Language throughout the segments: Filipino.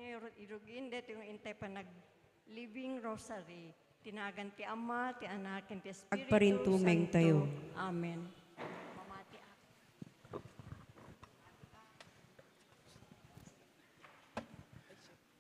irugin dito yung intay pa nag-living rosary. Tinagan ti Ama, ti Anak, ti Espiritu Agparintumeng Santo. tayo. Amen.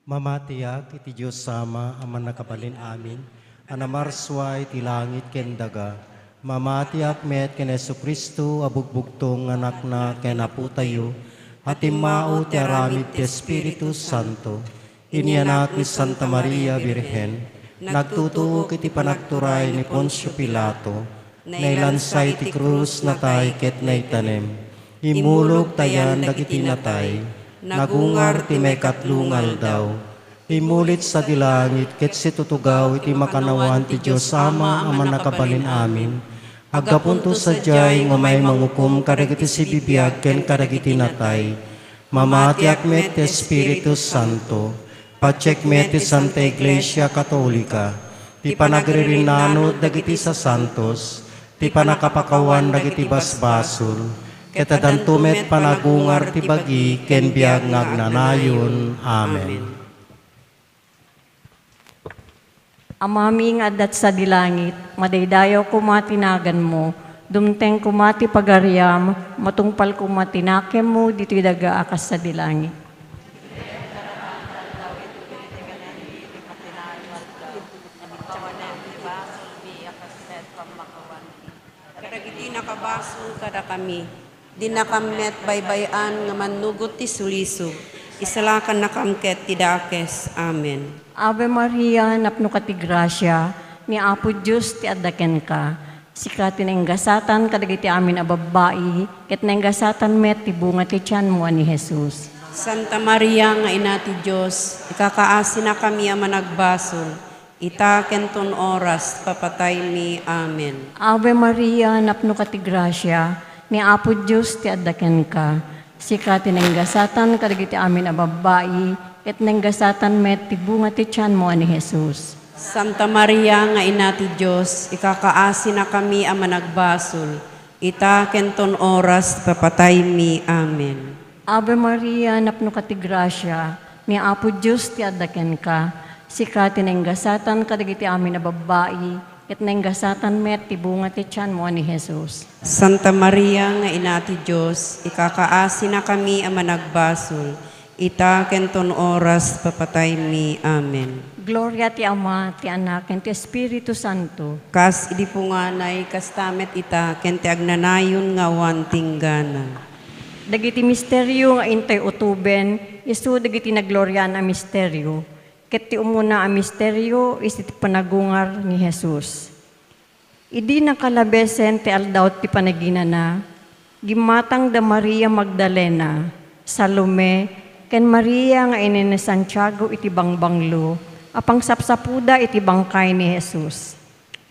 Mamatiyak iti Diyos sama aman nakabalin amin. Anamarswa iti langit ken daga. Mamatiyak met ken Yesu Kristo abugbugtong anak na ken apo tayo. At imao ti aramid ti Espiritu Santo. Inianak ni Santa Maria Birhen. Nagtutuok iti panagturay ni Poncio Pilato. Nailansay iti krus na tay ket naitanem. Imulog tayan dagiti natay. Nagungar ti may katlungal daw. Imulit sa dilangit ket situtugaw iti makanawan ti Diyos ama aman nakabalin amin. Agapunto sa jay nga may mangukom kadagiti si bibiyag ken kadagiti natay. Mamatiak met ti Espiritu Santo. Pacheck met ti Santa Iglesia Katolika. Ti panagririnano dagiti sa santos. Ti panakapakawan dagiti basbasol. Ketadantumet panagungar ti bagi ken biag ngagnanayon. Amen. Amaming adat sa dilangit, madaydayaw kumatinagan mo, dumteng kumati pagariam, matungpal kumatinakem mo, dito daga akas sa dilangit. Karagiti nakabaso kada kami. Di nakamet baybayan nga manugot ti sulisog. Isalakan nakamket ti dakes. Amen. Ave Maria, napno ka ti grasya, ni Apo Diyos ti adaken ka. Sikati na inggasatan kadagiti amin a babae, ket na inggasatan met ti bunga ti tiyan mo ni Jesus. Santa Maria nga ina ti Diyos, ikakaasi na kami ang managbasol. Itaken ton oras, papatay mi. Amen. Ave Maria, napno ka ti grasya, ni Apo Diyos ti adaken ka. Sikati na inggasatan kadagiti amin a babae, ket na inggasatan met ti bunga ti tiyan mo ni Jesus. Santa Maria nga ina ti Diyos, ikakaasi na kami ang managbasol. Itaken ton oras, papatay mi. Amen. Ave Maria, napno ka ti grasya, ni Apo Diyos ti adaken ka. Sikati na inggasatan kadagiti amin na babae, ket na inggasatan met ti bunga ti tiyan mo ni Jesus. Santa Maria nga ina ti Diyos, ikakaasi na kami ang managbasol. Itaken ton oras, papatay mi. Amen. Gloria ti Ama, ti Anak, ken ti Espiritu Santo. Kas idi punganay, kas tamet ita, ken ti agnanayon nga wantinggana. Dagiti misteryo nga intay utuben, isu dagiti nagloryan a misteryo. Ket ti umuna a misteryo, iti panagungar ni Jesus. Idi nakalabesen ti aldaw ti panaginana, gimatang da Maria Magdalena, Salome, ken Maria nga ina ni Santiago iti bangbanglo, apang sapsapuda iti bangkay ni Jesus.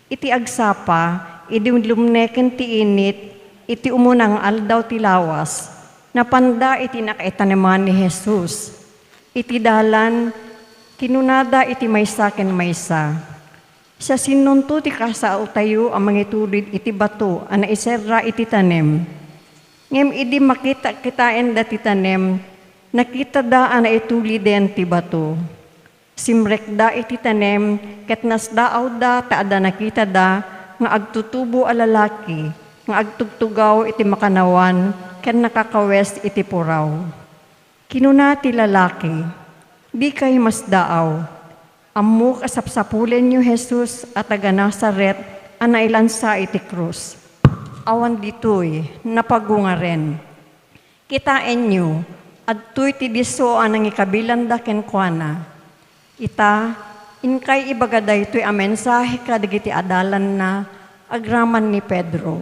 Iti agsapa, idi lumneken ti init, iti umunang aldaw ti lawas, napanda iti nakaitaneman ni Jesus. Iti dalan, kinunada iti maysa ken maysa. Sa sinunto ti kasao tayo ang mangitulid iti bato, ana iserra iti tanem. Ngem idi makita kitain da ti tanem, nakita da ana ituliden ti bato. Simrek da iti tanem, ket nasdaaw da taada nakita da, nga agtutubo a lalaki, nga agtugtugaw iti makanawan, ken nakakawes iti puraw. Kinuna ti lalaki, di kay masdaaw. Ammo kasapsapulen niyo Jesus at taga Nazaret, ana ilansa iti krus. Awan ditoy, napagungaren. Kitain niyo, adtoy ti diso anang ikabilanda ken kuana. Ita, inkay ibagaday to'y a mensahe kadagiti adalan na agraman ni Pedro.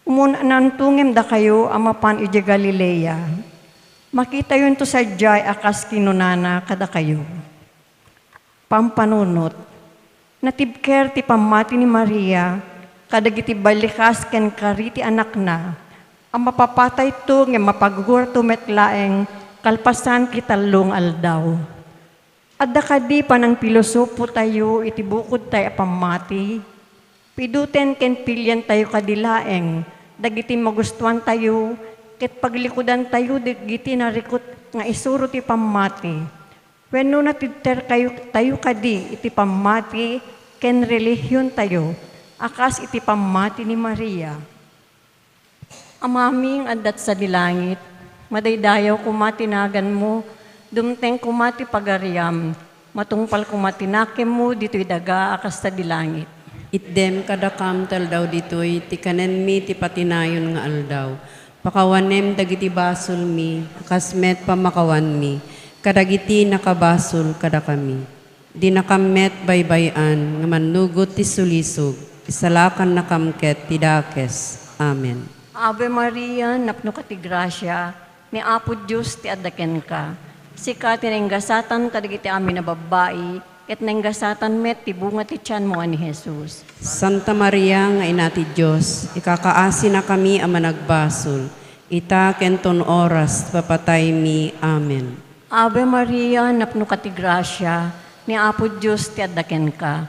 Umunanantungem da kayo amapan iti Galilea. Makita yun to sa jay akas kinunana kada kayo. Pampanunot, natibker ti pamati ni Maria, kadagiti balikas ken kariti anak na, ang mapapatay to nga mapagur to metlaeng kalpasan kitalong aldaw. Adda kadi panang pilosopo tayo iti bukod tayo pamati, piduten ken pilyan tayo kadilaeng, dagiti magustuhan tayo, ket paglikudan tayo, dagiti narikot nga isuro ti pamati. Wenno natiter kayo tayo kadi iti pamati ken relihiyon tayo, akas iti pamati ni Maria. Amaming adat sa dilangit, madaydayaw kumatinagan mo, dumteng kumati pagariam, matungpal kumatinakem mo dito'y daga akas sa dilangit. Itdem kadakam taldaw ditoy, ti kanen mi ti patinayon nga aldaw. Pakawanem dagiti basol mi, kasmet pamakawan mi, kadagiti nakabasol kada kami. Di nakamet baybayan, nga manugot ti sulisog, isalakan nakamket ti dakes. Amen. Ave Maria, napno ka ti grasya, ni Apo Diyos ti adaken ka. Sika tinenggasatan kadagiti amin na babae, ket nenggasatan met ti bunga ti tiyan mo ani Jesus. Santa Maria nga ina ti Diyos, ikakaasi na kami ang managbasol. Ita kenton oras papatay mi. Amen. Ave Maria, napno ka ti grasya, ni Apo Diyos ti adaken ka.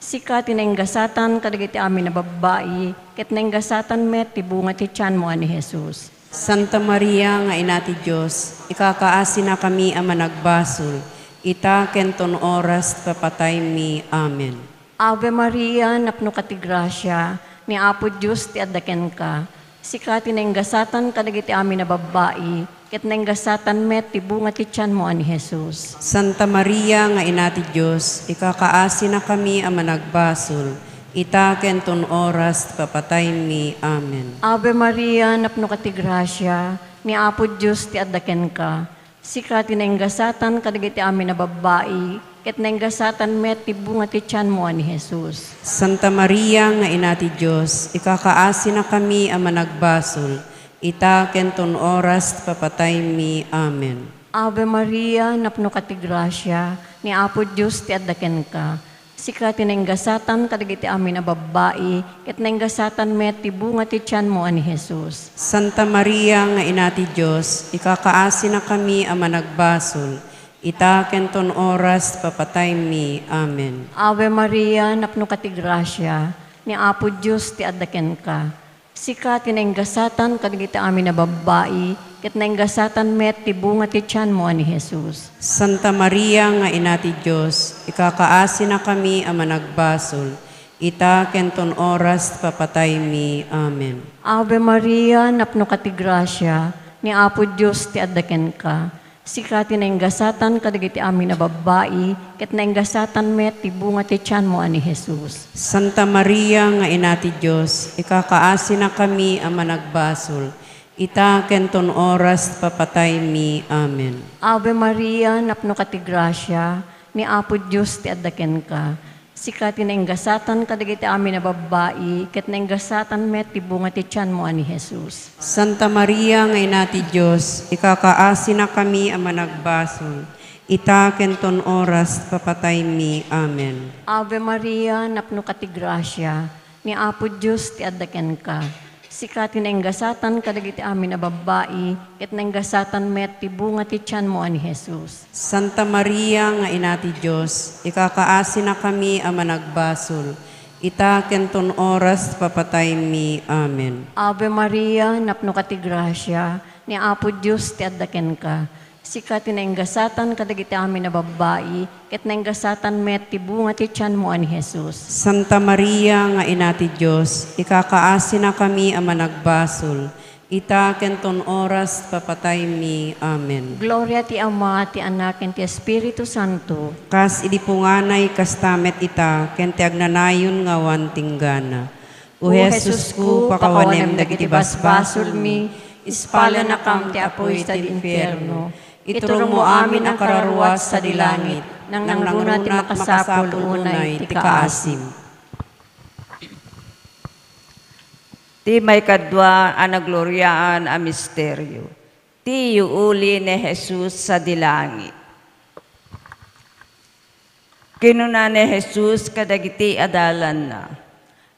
Sika tinenggasatan kadagiti amin na babae, ket nenggasatan met ti bunga ti tiyan mo ani Jesus. Santa Maria nga ina ti Diyos, ikakaasi na kami ang managbasol. Ita kenton oras papatay mi. Amen. Ave Maria, napno ka ti grasya, ni Apo Diyos ti adaken ka. Sika tinenggasatan kadagiti amin na babae, ket nenggasatan met ti bunga ti tiyan mo ani Jesus. Santa Maria nga ina ti Diyos, ikakaasi na kami ang managbasol. Ita kenton oras papatay mi. Amen. Ave Maria, napno ka ti grasya, ni Apo Diyos ti adaken ka. Sika tinenggasatan kadagiti amin na babae, ket nenggasatan met ti bunga ti tiyan mo ani Jesus. Santa Maria nga ina ti Diyos, ikakaasi na kami ang managbasol. Ita kenton oras papatay mi. Amen. Ave Maria, napno ka ti grasya, ni Apo Diyos ti adaken ka. Sika tinenggasatan kadagiti amin na babae, ket nenggasatan met ti bunga ti tiyan mo ani Jesus. Santa Maria nga ina ti Diyos, ikakaasi na kami ang managbasol. Ita kenton oras papatay mi. Amen. Ave Maria, napno ka ti grasya, ni Apo Diyos ti adaken ka. Sika tinenggasatan kadagiti amin na babae, ket nenggasatan met ti bunga ti tiyan mo ani Jesus. Santa Maria nga ina ti Diyos, ikakaasi na kami ang managbasol. Ita kenton oras papatay mi. Amen. Ave Maria, napno ka ti grasya, ni Apo Diyos ti adaken ka. Sika tinenggasatan kadagiti amin na babae, ket nenggasatan met ti bunga ti tiyan mo ani Jesus. Santa Maria nga ina ti Diyos, ikakaasi na kami ang managbasol. Ita kenton oras papatay mi. Amen. Ave Maria, napno ka ti grasya, ni Apo Diyos ti adaken ka. Sika tinenggasatan kadagiti amin na babae, ket nenggasatan met ti bunga ti tiyan mo ani Jesus. Santa Maria nga ina ti Diyos, ikakaasi na kami ang managbasol. Ita kenton oras papatay mi. Amen. Ave Maria, napno ka ti grasya, ni Apo Diyos ti adaken ka. Sika tinenggasatan kadagiti amin na babae, ket nenggasatan met ti bunga ti tiyan mo ani Jesus. Santa Maria nga ina ti Diyos, ikakaasi na kami ang managbasol. Ita kenton oras papatay mi. Amen. Ave Maria, napno ka ti grasya, ni Apo Diyos ti adaken ka. Sika tinenggasatan kadagiti amin na babae, ket nenggasatan met ti bunga ti tiyan mo ani Jesus. Santa Maria nga ina ti Diyos, ikakaasi na kami ang managbasol. Ita kenton oras papatay mi. Amen. Gloria ti Ama, ti Anak, ken ti Espiritu Santo. Kas idipunganay kastamet ita, ken ti agnanayon nga wan tinggana. O Jesus ko, pakawanem dagiti basbasol mi, ispala na kam ti apoy sa infierno. Iturong mo amin ang kararuwas sa dilangit, nang nangruna ti makasapul unay ti kaasim. Ti may kadwa ang nagloryaan a misteryo. Ti uli ni Jesus sa dilangit. Kinuna ni Jesus kadagiti adalan na.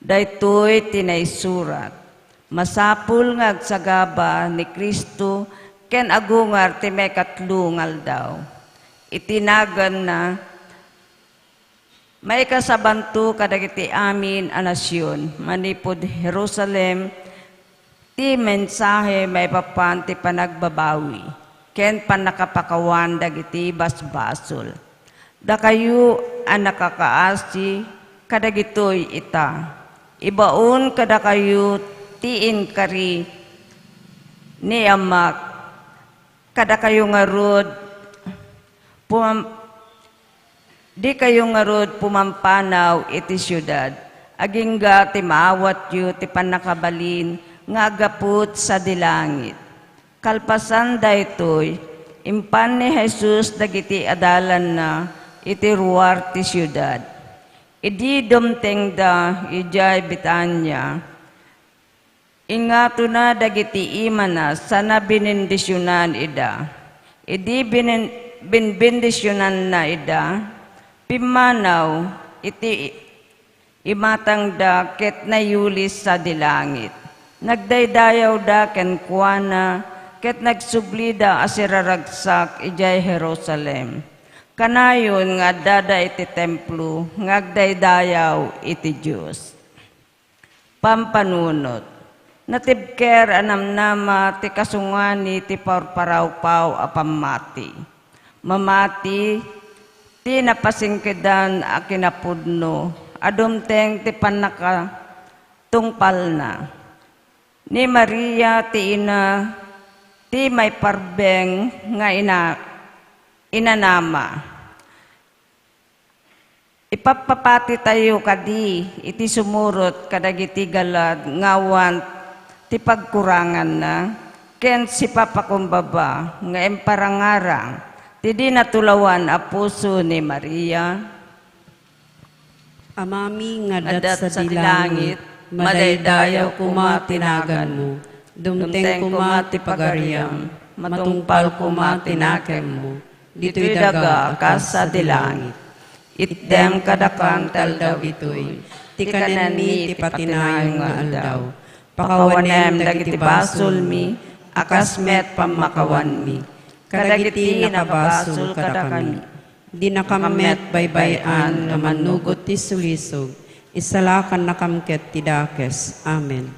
Daytoy tinaisurat. Masapul nga agsagaba ni Kristo ken agungar ti may katlungal daw. Itinagan na may kasabanto kadagiti amin a nasyon, manipod Jerusalem, ti mensahe may papan ti panagbabawi. ken panakapakawan dagiti basbasol. Da kayo ang nakakaasi, kadagitoy ita. Ibaon kada kayo tiin kari ni amak, kada kayo ngarod, di kayo ngarod pumampanaw iti syudad. Agingga ti maawat yu ti panakabalin nga agaput sa dilangit. Kalpasan daytoy, impan ni Jesus dagiti adalan na iti ruwar ti syudad. Idi dumteng da ijay Betanya. Ingato na dagiti imana sana binindisyonan ida. Idi binbindisyonan na ida. Pimanaw iti imatang da ket nayulis sa dilangit. Nagdaydayaw da ken kuana ket nagsublida asiraragsak ijay Jerusalem. Kanayon nga dada iti templo ngagdaydayaw iti Dios. Pampanunot. Natibker anamnama ti kasungani ti parparawpaw a pamati. Mamati ti napasingkedan a kinapudno. Adumteng ti panaka tungpal na. Ni Maria ti ina ti may parbeng nga inanama. Ipapapati tayo kadi iti sumurot kadagiti galad ngawan ti pagkurangan na ken si papakumbaba nga emparangarang ti di natulawan a puso ni Maria. Amami nga dat sa dilangit, madaydayaw kuma tinagan mo, dumteng kuma ti pagariam, matungpal kuma tinakem mo, dito'y daga kas sa dilangit. Itdem kadakang taldaw ito'y, ti kanen mi ti patinayong nga aldaw, pakawanem dagiti basol mi, akas met pamakawan mi, kadagiti nakabasol kadakami. Di nakamet baybayan nga manugot ti sulisog, isalakan nakamket ti dakes. Amen.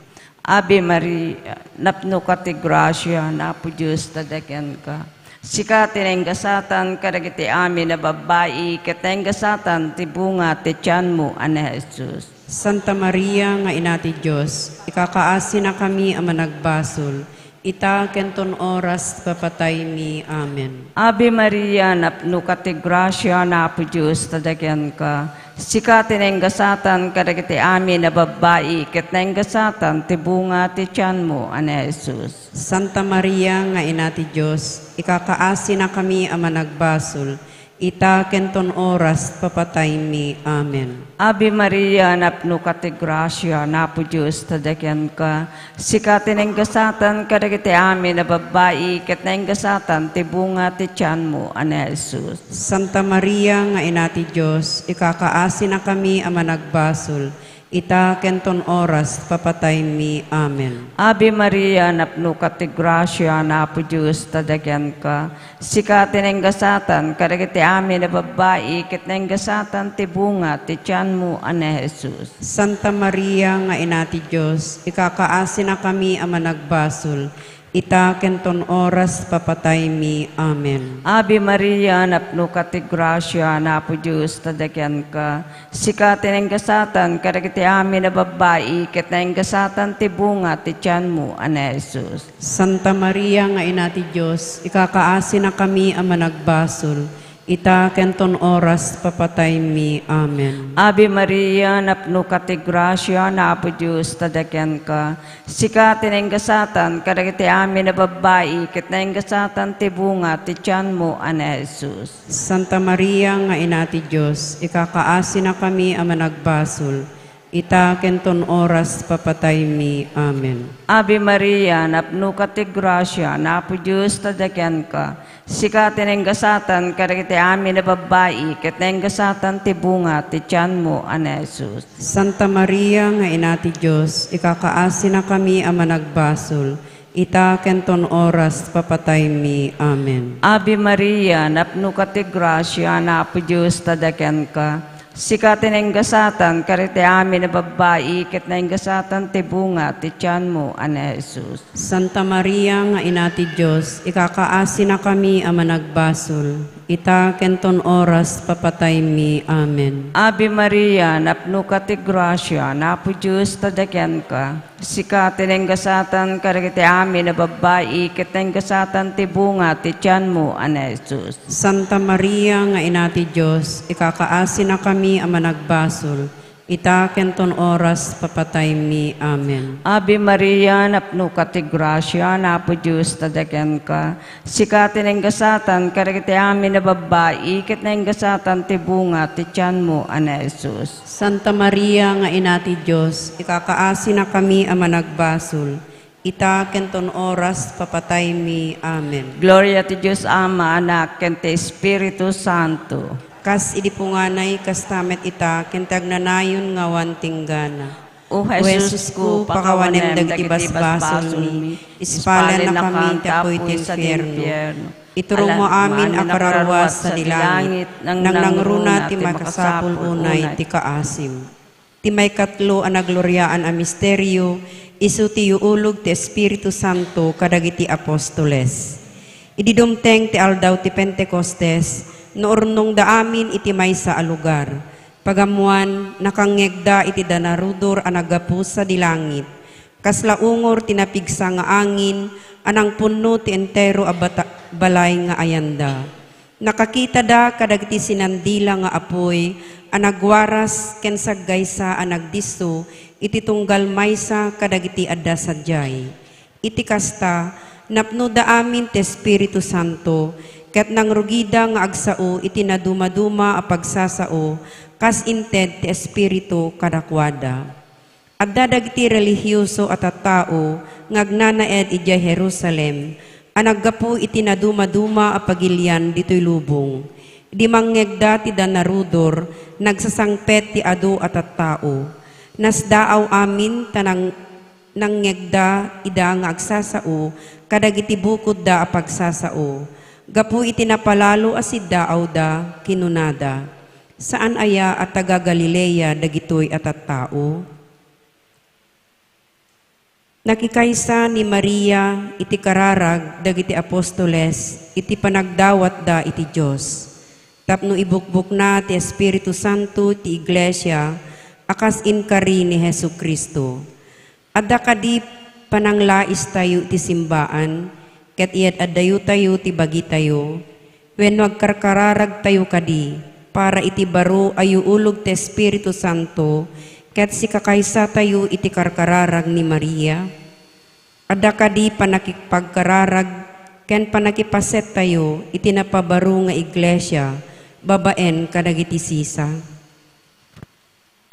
Ave Maria, napno ka ti grasya, napo Diyos tadakyan ka. Sika tinenggasatan kadagiti amin na babae, katenggasatan ti bunga ti tiyan mo, ana Jesus. Santa Maria nga ina ti Diyos, ikakaasi na kami ang managbasol, ita kenton oras papatay mi. Amen. Ave Maria, napno ka ti grasya, napo Diyos tadakyan ka. Sika tinenggasatan kadagiti amin na babae, katenggasatan ti bunga ti tiyan mo, ana Jesus. Santa Maria nga ina ti Diyos, ikakaasi na kami ang managbasol, ita kenton oras papatay mi. Amen. Ave Maria, napno ka ti grasya, napo Diyos tadakyan ka. Sika tinenggasatan kadagiti amin na babae, katenggasatan ti bunga ti tiyan mo, ana Jesus. Santa Maria nga ina ti Diyos, ikakaasi na kami ang managbasol, ita kenton oras papatay mi. Amen. Ave Maria, napno ka ti grasya, napo Diyos tadakyan ka. Sika tinenggasatan kadagiti amin na babae, katenggasatan ti bunga ti tiyan mo, ana Jesus. Santa Maria nga ina ti Diyos, ikakaasi na kami ang managbasol, ita kenton oras papatay mi. Amen. Ave Maria, napno ka ti grasya, napo Diyos tadakyan ka. Sika tinenggasatan kadagiti amin na babae, katenggasatan ti bunga ti tiyan mo, ana Jesus. Santa Maria nga ina ti Diyos, ikakaasi na kami ang managbasol, ita kenton oras papatay mi. Amen. Ave Maria, napno ka ti grasya, napo Diyos tadakyan ka. Sika tinenggasatan kadagiti amin na babae, katenggasatan ti bunga ti tiyan mo, ana Jesus. Santa Maria nga ina ti Diyos, ikakaasi na kami ang managbasol, ita kenton oras papatay mi. Amen. Ave Maria, napno ka ti grasya, napo Diyos tadakyan ka. Sika tinenggasatan kadagiti amin na babae, katenggasatan ti bunga ti tiyan mo, ana Jesus. Santa Maria nga ina ti Diyos, ikakaasi na kami ang managbasol, ita kenton oras papatay mi. Amen. Ave Maria, napno ka ti grasya, napo Diyos tadakyan ka. Sikatin ang gasatan, karite amin na babae, ket na ang gasatan ti bunga, ti tiyan mo, ana Jesus. Santa Maria nga ina ti Diyos, ikakaasi na kami a managbasol. Ita kenton oras papatay mi. Amen. Ave Maria, napno ka ti grasya, napo Diyos tadakyan ka. Sikatin ang gasatan, karite amin na babae, ket na ang gasatan ti bunga, ti tiyan mo, ana Jesus. Santa Maria nga ina ti Diyos, ikakaasi na kami a managbasol. Ita kenton oras papatay mi. Amen. Ave Maria, napno ka ti grasya, napo Diyos tadakyan ka. Sikatin ang gasatan, karite amin na babae, ket na ang gasatan ti bunga, ti tiyan mo, ana Jesus. Santa Maria nga ina ti Diyos, ikakaasi na kami a managbasol. Ita kenton oras papatay mi. Amen. Gloria ti Diyos Ama, Anak, ken ti Espiritu Santo. Kas idi punganay kas tamet ita kentag nanayon nga wantinggana. O O Jesus ko, pakawanem dagiti basbasol mi, ispalan na kami tapoy ti infierno. Iturong mo amin a kararwas sa dilangit, nang nangruna ti makasapul unay ti kaasim. Ti may katlo a nagloryaan a misteryo, isu ti uulog ti Espiritu Santo kadagiti apostoles. Ididumteng ti aldaw ti Pentecostes, noornong daamin iti maysa a lugar. Pagamuan nakangegda iti danarudor a nagapu sa dilangit. Kaslaungor tinapigsa nga angin anang punno ti entero a balay nga ayanda. Nakakita da kadagiti sinandila nga apoy a nagwaras ken saggaysa a nagdisto iti tunggal maysa kadagiti adda sadyay. Iti kasta napno da amin ti Espiritu Santo ket nang rugida nga agsao iti naduma-duma a pagsasao kas inted ti Espiritu kadakwada. Adda dagiti relihiyoso at tattao ngagnanaed iti Jerusalem a naggapu iti naduma-duma a pagilian ditoy lubong. Di manggegda ti danarudor nagsasangpet ti adu at tattao. Nasdaaw amin tanang nanggegda ida nga agsasao kadagiti bukod da a pagsasao. Gapu iti napalalo asidaaw da kinunada. Saan aya at taga Galilea dagitoy at tao? Nakikaysa ni Maria iti kararag dagiti apostoles iti panagdawat da iti Dios. Tapno ibukbuk na ti Espiritu Santo ti Iglesia akas inkari ni Jesucristo. Adda kadi pananglais tayo ti simbaan ket iyat addayo tayo ti bagi tayo, wenno agkarkararag tayo kadi, para iti baro ayu ulog ti Espiritu Santo, ket si kakaysa tayo iti karkararag ni Maria. Adda kadi panakipagkararag, ken panakipaset tayo, iti napabaro nga iglesia, babaen kadagiti sisa.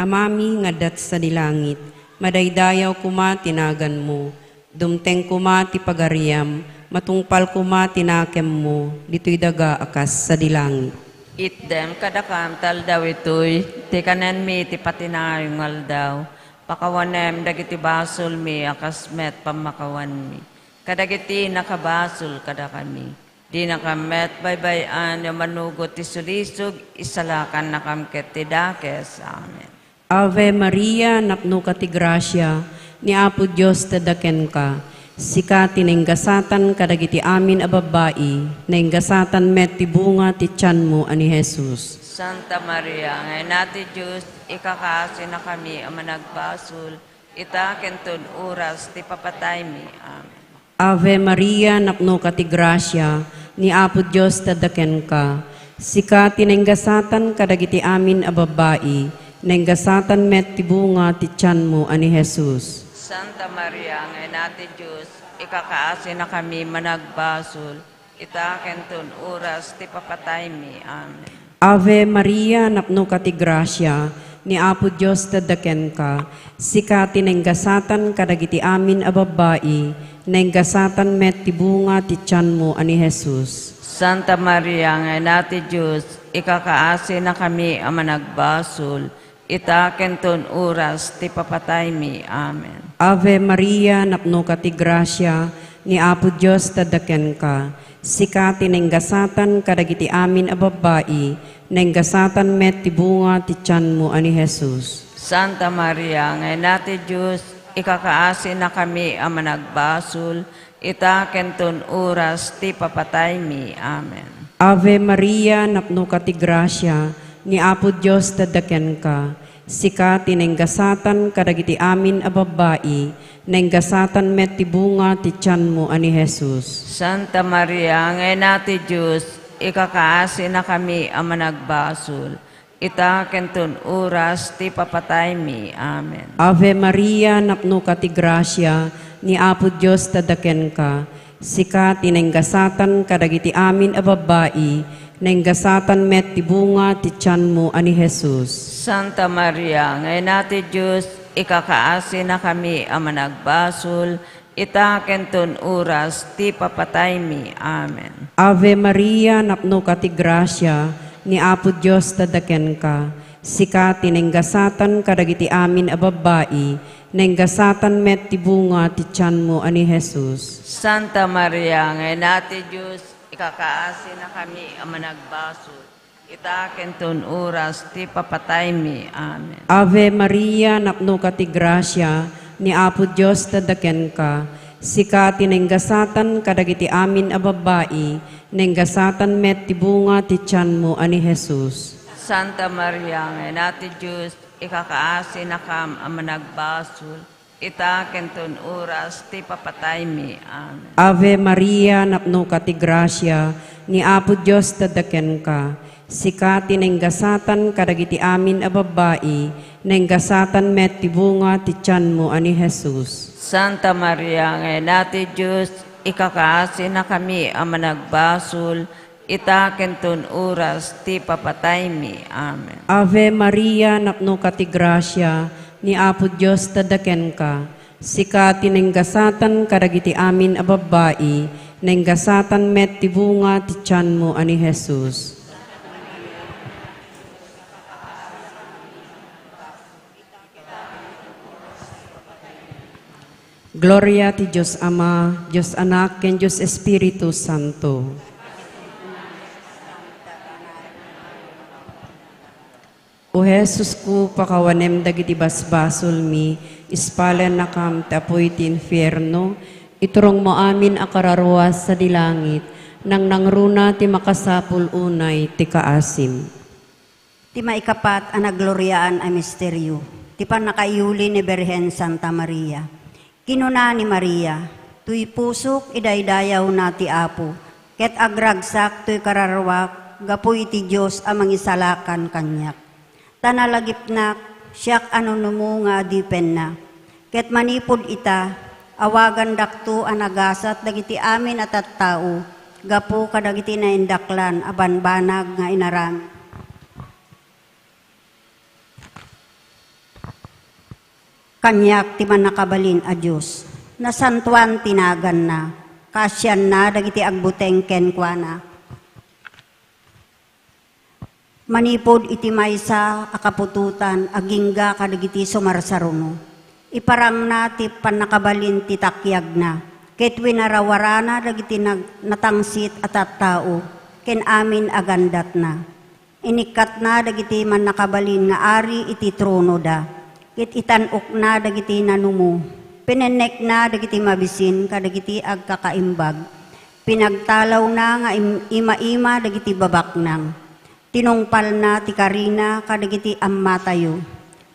Amami nga dat sa dilangit, madaydayaw kuma tinagan mo, dumteng kuma ti pagariam, matungpal kuma tinakem mo, dito'y daga akas sa dilangit. Itdem kadakam taldaw itoy, ti kanen mi ti patinayong aldaw, pakawanem dagiti basol mi akas met pamakawan mi. Kadagiti nakabasol kada kami, di nakamet baybayan yung manugot ti sulisog, isalakan nakamket ti dakes. Amen. Ave Maria, napno ka ti grasya, ni Apo Diyos tadaken ka. Sika tinenggasatan kadagiti amin a babae, nainggasatan met ti bunga ti tiyan mo ani Jesus. Santa Maria, ngayon natin Diyos, ikakasi na kami ang managbasol, itakenton oras ti papatay mi. Amen. Ave Maria, napno ka ti grasya, ni Apo Diyos tadaken ka. Sika tinenggasatan kadagiti amin a babae, nainggasatan met ti bunga ti tiyan mo ani Jesus. Santa Maria, ngayon natin Diyos, ikakaasi na kami managbasol, itakenton oras ti papatay mi. Amen. Ave Maria, napno ka ti grasya, ni Apo Diyos tadaken ka. Sika tinenggasatan kadagiti amin a babae, nainggasatan met ti bunga ti tiyan mo ani Jesus. Santa Maria, ngayon natin Diyos, ikakaasi na kami ang managbasol, itakenton oras ti papatay mi. Amen. Ave Maria, napno ka ti grasya, ni Apo Diyos tadaken ka. Sika tinenggasatan kadagiti amin a babae, nenggasatan met ti bunga ti tiyan mo ani Jesus. Santa Maria, ngay nati Diyos, ikakaasi na kami ang managbasol, ita kenton oras ti papatay mi. Amen. Ave Maria, napno ka ti grasya, ni Apo Diyos tadaken ka. Sika tinenggasatan kadagiti amin a babae, nenggasatan met ti bunga ti tiyan mo ani Jesus. Santa Maria, ngay nati Diyos, ikakaasi na kami ang managbasol, ita kenton oras ti papatay mi. Amen. Ave Maria, napno ka ti grasya, ni Apo Diyos tadaken ka. Sika tinenggasatan kadagiti amin a babae, nenggasatan met ti bunga ti tiyan mo ani Jesus. Santa Maria, ngay nati Diyos, ikakaasi na kami ang managbasol, ita kenton oras ti papatay mi. Amen. Ave Maria, napno ka ti grasya, ni Apo Diyos tadaken ka. Sika tinenggasatan kadagiti amin a babae, nenggasatan met ti bunga ti tiyan mo ani Jesus. Santa Maria, ngay nati Diyos, ikakaasi na kami ang managbasol, ita kenton oras ti papatay mi. Amen. Ave Maria, napno ka ti grasya, ni Apo Diyos tadaken ka. Sika tinenggasatan kadagiti amin a babae, nenggasatan met ti bunga ti tiyan mo ani Jesus. Santa Maria, ngay nati Diyos, ikakaasi na kam ang managbasol, ita kenton oras ti papatay mi. Amen. Ave Maria, napno ka ti grasya, ni Apo Diyos tadaken ka. Sika tinenggasatan kadagiti amin a babae, nenggasatan met ti bunga ti tiyan mo ani Jesus. Santa Maria, ngay nati Diyos, ikakaasi na kami ang managbasol, ita kenton oras ti papatay mi. Amen. Ave Maria, napno ka ti grasya, ni Apo Diyos tadaken ka. Sika tinenggasatan kadagiti amin a babae, nenggasatan met ti bunga ti tiyan mo ani Jesus. Gloria ti Diyos Ama, Diyos Anak, ken Diyos Espiritu Santo. O Jesus ko, pakawanem dagiti basbasol mi, ispalan na kam tapoy ti infierno, iturong mo amin akararwas sa dilangit, nang nangruna ti makasapul unay ti kaasim. Ti maikapat ang nagloryaan a misteryo, ti panakaiuli ni Birhen Santa Maria. Kinuna ni Maria, tuy pusok idaydayaw na ti Apo, ket agragsak tuy kararwak, gapu iti Diyos amang isalakan kanyak. Tanalagipnak, siyak anunumo nga dipen na. Ket manipod ita, awagan dakto anagasat dagiti amin at tao, gapu kadagiti na indaklan, abanbanag nga inaram. Kanyak ti man nakabalin a Diyos, nasantuan tinagan na, kasyan na dagiti agbuteng kenkwana. Manipod iti maysa akapututan agingga kadagiti sumarsaruno. Iparang na ti panakabalin ti takyag na. Ket winarawarana dagiti natangsit at tao. Ken amin agandat na. Inikat na dagiti man nakabalin nga ari iti trono da. Ket itanok na dagiti nanumo. Pinenek na dagiti mabisin kadagiti agkakaimbag. Pinagtalaw na nga ima-ima dagiti babaknang. Tinungpal na ti Karina kadagiti amma tayo.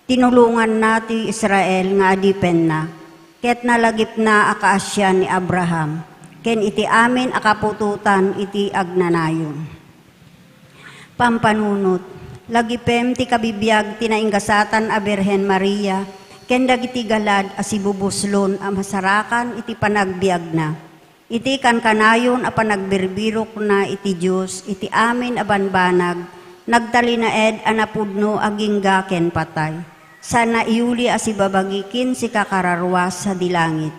Tinulungan na ti Israel nga adipen na. Ket nalagip na akaasya ni Abraham. Ken iti amin akapututan iti agnanayon. Pampanunot, lagipem ti kabibiyag tinainggasatan a Birhen Maria. Ken dagiti galad a sibubuslon a masarakan iti panagbiag na. Iti kankanayon a panagbirbirok na iti Diyos, iti amin abanbanag, nagtalinaed anapudno agingga ken patay. Sana iuli asibabagikin si kakararwas sa dilangit.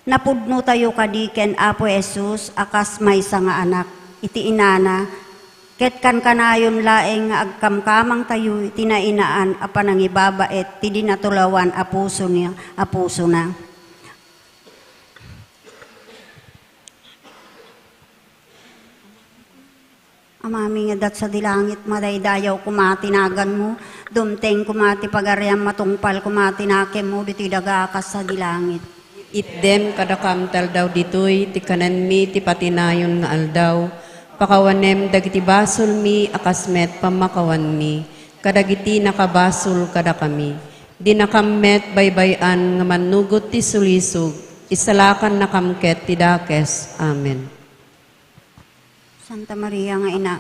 Napudno tayo kadiken Apo Jesus akas maysa nga anak, iti inana, ket kankanayon laeng nga agkamkamang tayo iti nainaan a panangibabaet ti dinatulawan a puso na. Amami nga dat sa dilangit, madaydayaw kumatinagan mo, dumteng kumati pagariam matungpal kumatinakem mo, dito'y dagakas sa dilangit. Itdem kadakamtal daw ditoy, ti kanan mi ti patinayon nga aldaw. Pakawanem dagiti basol mi, akasmet pamakawan mi. Kadagiti nakabasol kada kami. Di nakammet baybayan nga manugot ti sulisog, isalakan nakamket ti dakes. Amen. Santa Maria nga ina,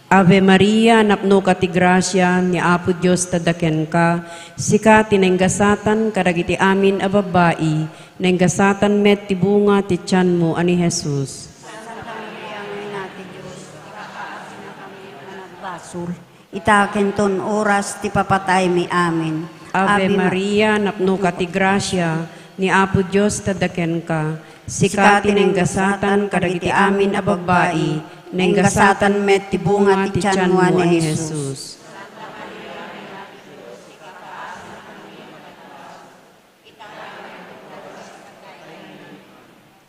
Ave Maria, napno ka ti grasya, ni Apo Diyos tadaken ka, sika tinenggasatan kadagiti amin a babae, nenggasatan met ti bunga ti tiyan mo ani Jesus. Santa Maria nga ina ti Diyos, basul. Itaken ton oras ti papatay mi amin. Ave Maria, napno ka ti grasya, ni Apo Diyos tadaken ka, sika tinenggasatan kadagiti amin a babae, nenggasatan met ti bunga ti tiyan mo ani Jesus.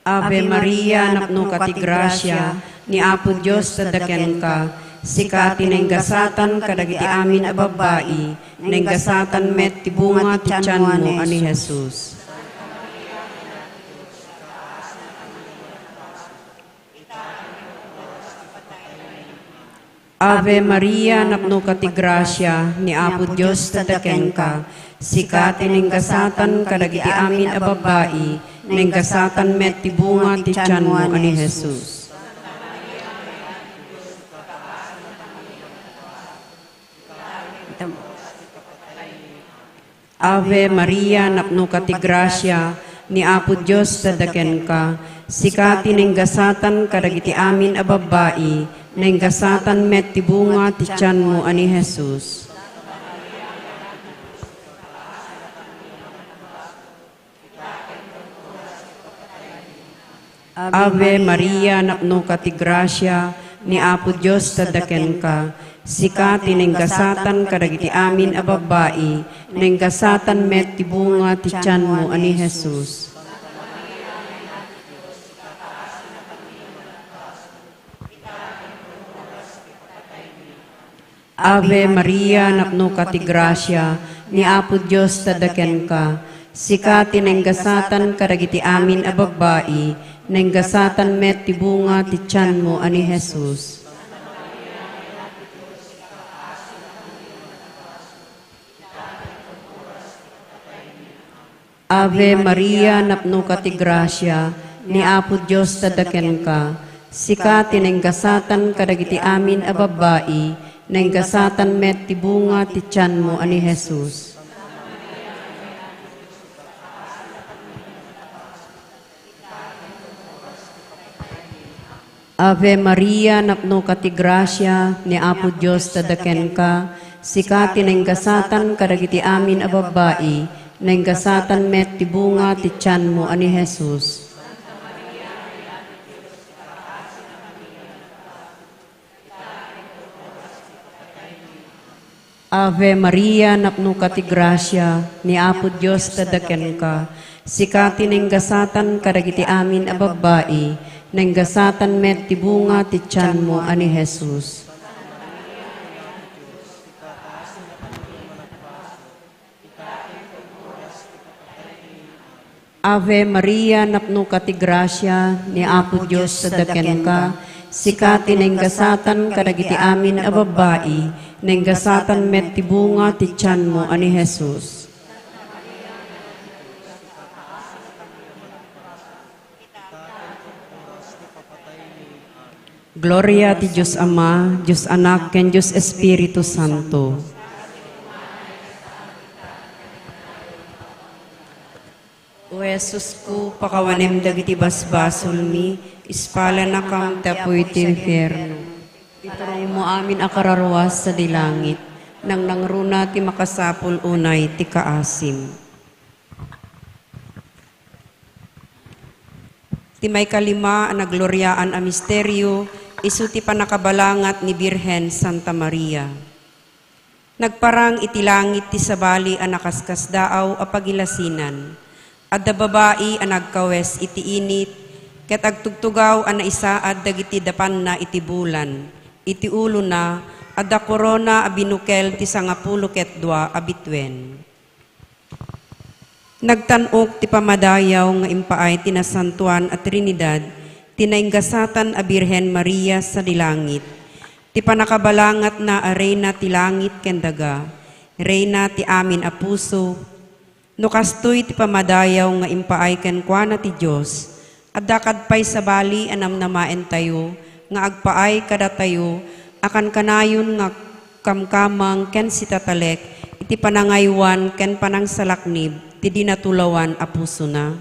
Ave Maria, napno ka ti grasya, ni Apo Diyos tadaken ka, sika tinenggasatan kadagiti amin a babae, nenggasatan met ti bunga ti tiyan mo ani Jesus. Ave Maria, napno ka ti grasya, ni Apo Diyos tadaken ka, sika tinenggasatan kadagiti amin a babae, nenggasatan met ti bunga ti tiyan mo ani Jesus. Ave Maria, napno ka ti grasya, ni Apo Diyos tadaken ka, sika tinenggasatan kadagiti amin a babae, nenggasatan met ti bunga ti tiyan mo ani Jesus. Ave Maria, napno ka ti grasya, ni Apo Diyos tadaken ka, sika tinenggasatan kadagiti amin a babae, nenggasatan met ti bunga ti tiyan mo ani Jesus. Ave Maria, napno ka ti grasya, ni Apo Diyos tadaken ka, sika tinenggasatan kadagiti amin a babae, nenggasatan met ti bunga ti tiyan mo ani Jesus. Ave Maria, napno ka ti grasya, ni Apo Diyos tadaken ka, sika tinenggasatan kadagiti amin a babae, nenggasatan met ti bunga ti tiyan mo ani Jesus. Ave Maria, napno ka ti grasya, ni Apo Diyos tadaken ka, sika tinenggasatan kadagiti amin a babae, nenggasatan met ti bunga ti tiyan mo ani Jesus. Ave Maria, napno ka ti grasya, ni Apo Diyos tadaken ka, sika tinenggasatan kadagiti amin a babae, nenggasatan met ti bunga ti tiyan mo ani Jesus. Ave Maria, napno ka ti grasya, ni Apo Diyos tadaken ka, sika tinenggasatan kadagiti amin a babae, nenggasatan met ti bunga ti tiyan mo ani Jesus. Gloria ti Diyos Ama, Diyos Anak, ken Diyos Espiritu Santo. O Jesus ko, pakawanem dagiti basbasol mi, ispala na kam tapoy ti inferno. Iturong mo amin akararwas sa dilangit, nang nangruna ti makasapul unay ti kaasim. Ti may kalima ang nagloryaan a misteryo, isu ti panakabalangat ni Birhen Santa Maria. Nagparang iti langit ti sabali a nakaskas daaw a pagilasinan, at da babae a nagkawes iti init, ket agtugtugaw ana isaad dagiti dapan na iti bulan. Iti ulo na, adda korona abinukel ti 12 ket 2 abitwen. Nagtanok ti pamadayaw nga impaay tinasantuan at Trinidad, tinainggasatan a Birhen Maria sa dilangit. Ti panakabalangat na a Reyna ti langit ken daga, Reyna ti amin a puso, no kastoy ti pamadayaw nga impaay ken kuana ti Dios, adda kadpay sa bali anam namaen tayo, nga agpaay kada tayo, akan kanayon nga kamkamang ken sitatalek, iti panangaywan ken panangsalaknib, ti dinatulawan a puso na.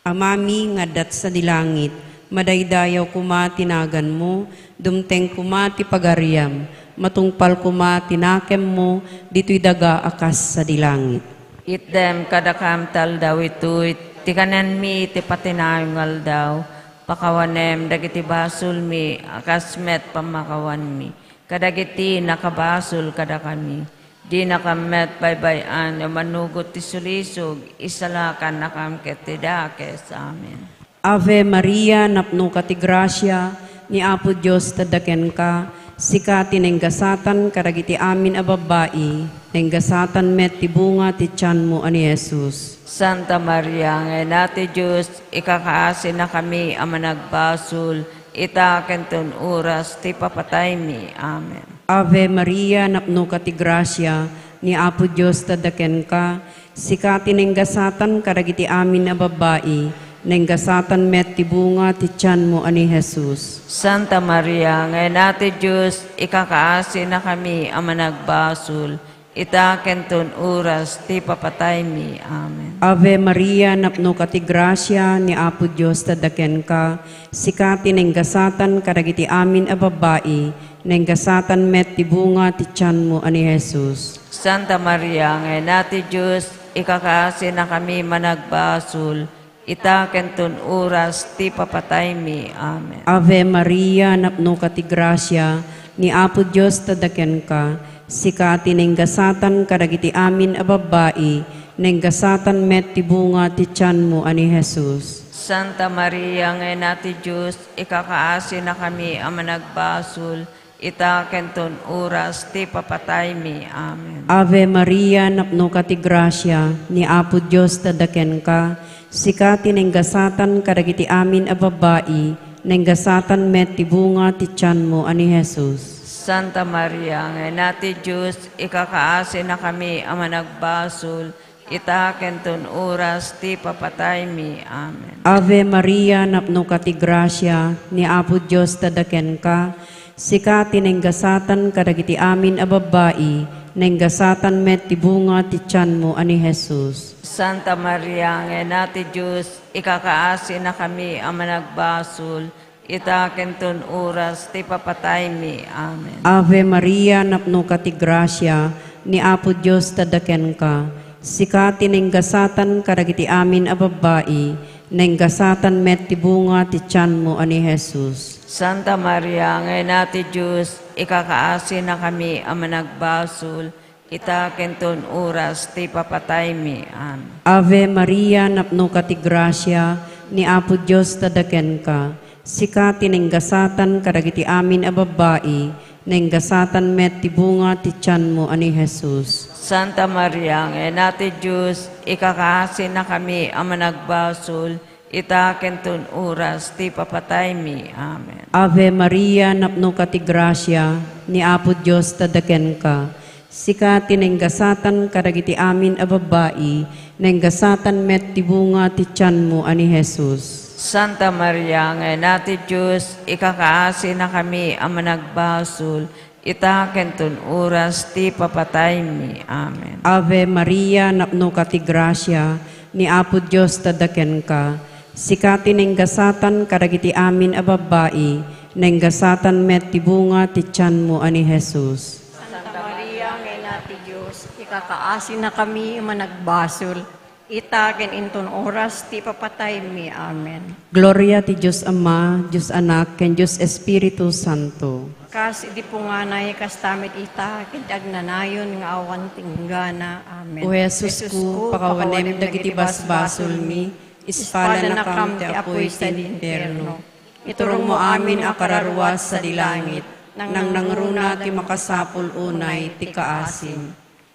Amami nga dat sa dilangit, madaydayaw kuma tinagan mo, dumteng kuma ti pagariam, matungpal kuma tinakem mo, dito'y daga akas sa dilangit. Itdem kadakam tal daw ito'y, tikanen mi ti patinayong aldaw, pakawanem dagiti basul mi, akas met pamakawan mi, kadagiti nakabasul kada kami, di nakamet baybayan, manugot ti sulisog, isalakan nakamket ti dakes. Amen. Ave Maria, napno ka ti grasya, ni Apo Diyos tadaken ka, sika tinenggasatan karagiti amin a babae, nenggasatan met ti bunga ti tiyan mo ani Jesus. Santa Maria, ngayon natin Diyos, ikakaasi na kami ang managbasul, itakenton oras, ti papatay mi. Amen. Ave Maria, napno ka ti grasya, ni Apo Diyos tadaken ka, sika tinenggasatan karagiti amin a babae, nenggasatan met ti bunga ti tiyan mo ani Jesus. Santa Maria, ngayon natin Diyos, ikakaasi na kami ang managbasul, itakenton oras, ti papatay mi. Amen. Ave Maria, napno ka ti grasya, ni Apo Diyos tadaken ka, sika tinenggasatan karagiti amin a babae, nenggasatan met ti bunga ti tiyan mo ani Jesus. Santa Maria, ngayon natin Diyos, ikakaasi na kami managbasul, itakenton oras, ti papatay mi. Amen. Ave Maria, napno ka ti grasya, ni Apo Diyos tadaken ka, sika tinenggasatan karagiti amin a babae, nenggasatan met ti bunga ti tiyan mo ani Jesus. Santa Maria, ngayon natin Diyos, ikakaasi na kami ang managbasul, itakenton oras, ti papatay mi. Amen. Ave Maria, napno ka ti grasya, ni Apo Diyos tadaken ka, sika tinenggasatan karagiti amin a babae, nenggasatan met ti bunga ti tiyan mo ani Jesus. Santa Maria, ngayon natin Diyos, ikakaasi na kami ang managbasul, itakenton oras, ti papatay mi. Amen. Ave Maria, napno ka ti grasya, ni Apo Diyos tadaken ka, sika tinenggasatan karagiti amin a babae, nenggasatan met ti bunga ti tiyan mo ani Jesus. Santa Maria, ngayon natin Diyos, ikakaasi na kami ang managbasul, itakenton oras, ti papatay mi. Amen. Ave Maria, napno ka ti grasya, ni Apo Diyos tadaken ka, sika tinenggasatan karagiti amin a babae, nenggasatan met ti bunga ti tiyan mo ani Jesus. Santa Maria, ngayon natin Diyos, ikakaasi na kami ang managbasul, itakenton oras, ti papatay mi. Amen. Ave Maria, napno ka ti grasya, ni Apo Diyos tadaken ka, sika tinenggasatan karagiti amin a babae, nenggasatan met ti bunga ti tiyan mo ani Jesus. Santa Maria, ngayon natin Diyos, ikakaasi na kami ang managbasul, itakenton oras, ti papatay mi. Amen. Ave Maria, napno ka ti grasya, ni Apo Diyos tadaken ka, sika tinenggasatan karagiti amin a babae, nenggasatan met ti bunga ti tiyan mo ani Jesus. Santa Maria, ngayon natin Diyos, ikakaasi na kami ang managbasul, itakenton oras, ti papatay mi. Amen. Ave Maria, napno ka ti grasya, ni Apo Diyos tadaken ka, sika tinenggasatan karagiti amin a babae, nenggasatan met ti bunga ti tiyan mo ani Jesus. Santa Maria, ngayon natin Diyos, ikakaasi na kami managbasol, itaken inton oras, ti papatay mi. Amen. Gloria ti Diyos Ama, Diyos Anak, ken Diyos Espiritu Santo. Kas idi po nga na kastamit ita, kitag nanayon nga awan tinggana. Amen. O Jesus ko, pakawanem dagiti basbasol mi, Espada na kam ti apoy sa impyerno. Iturong mo amin a kararwas sa dilangit, nang nangruna ti makasapul unay ti kaasim.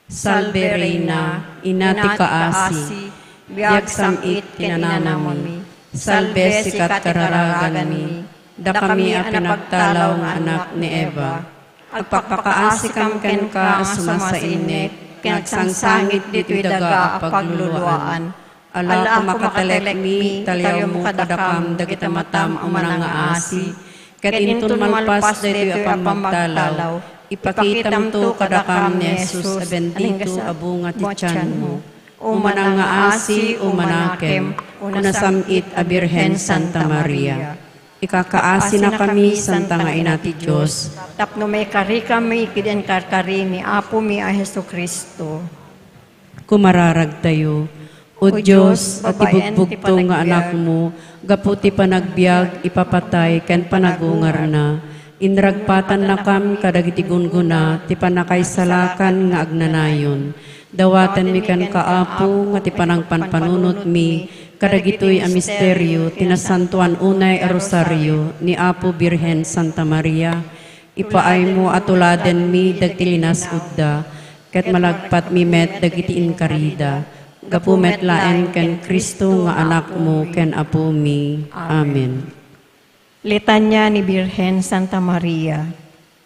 Salve Reina, ina ti kaasi, biag samit tinanamami. Salve sikat kararagan mi, da kami a pinagtalaw nga anak ni Eva. Agpakpakaasi kam ken ka sumasainet, ken agsangsangit dito'y daga a pagluluwaan. Ala ako makatelek mi, talyaw mo kadakam, dagita matam ang manangaasi. Ket intun malpas dito'y a pamagtalaw, ipakitam to kadakam ni Jesus, abendito abunga ti tiyan mo. O manangaasi, o manakem, unasamit a Birhen Santa Maria. Ikakaasi na kami, Santa nga ina ti Diyos. Tapno may kari kami, ikiden karkari ni Apo mi a Hesu Kristo. Kumararag tayo. O Diyos, at ibugbugto nga anak mo, gaputi panagbiag, ipapatay, ken panagungar na. Inragpatan na kam, kadagiti gunguna, ti panakaysalakan nga agnanayon. Dawatan mi kan kaapo, nga ti panangpanpanunot mi, kadagitoy a misteryo, tinasantuan unay a rosaryo, ni Apo Birhen Santa Maria. Ipaay mo atuladen mi, dagtilinas udda, ket malagpat mi met dagiti inkarida. Gapumet laen ken Kristo nga anak mo ken Apo mi. Amen. Litanya ni Birhen Santa Maria.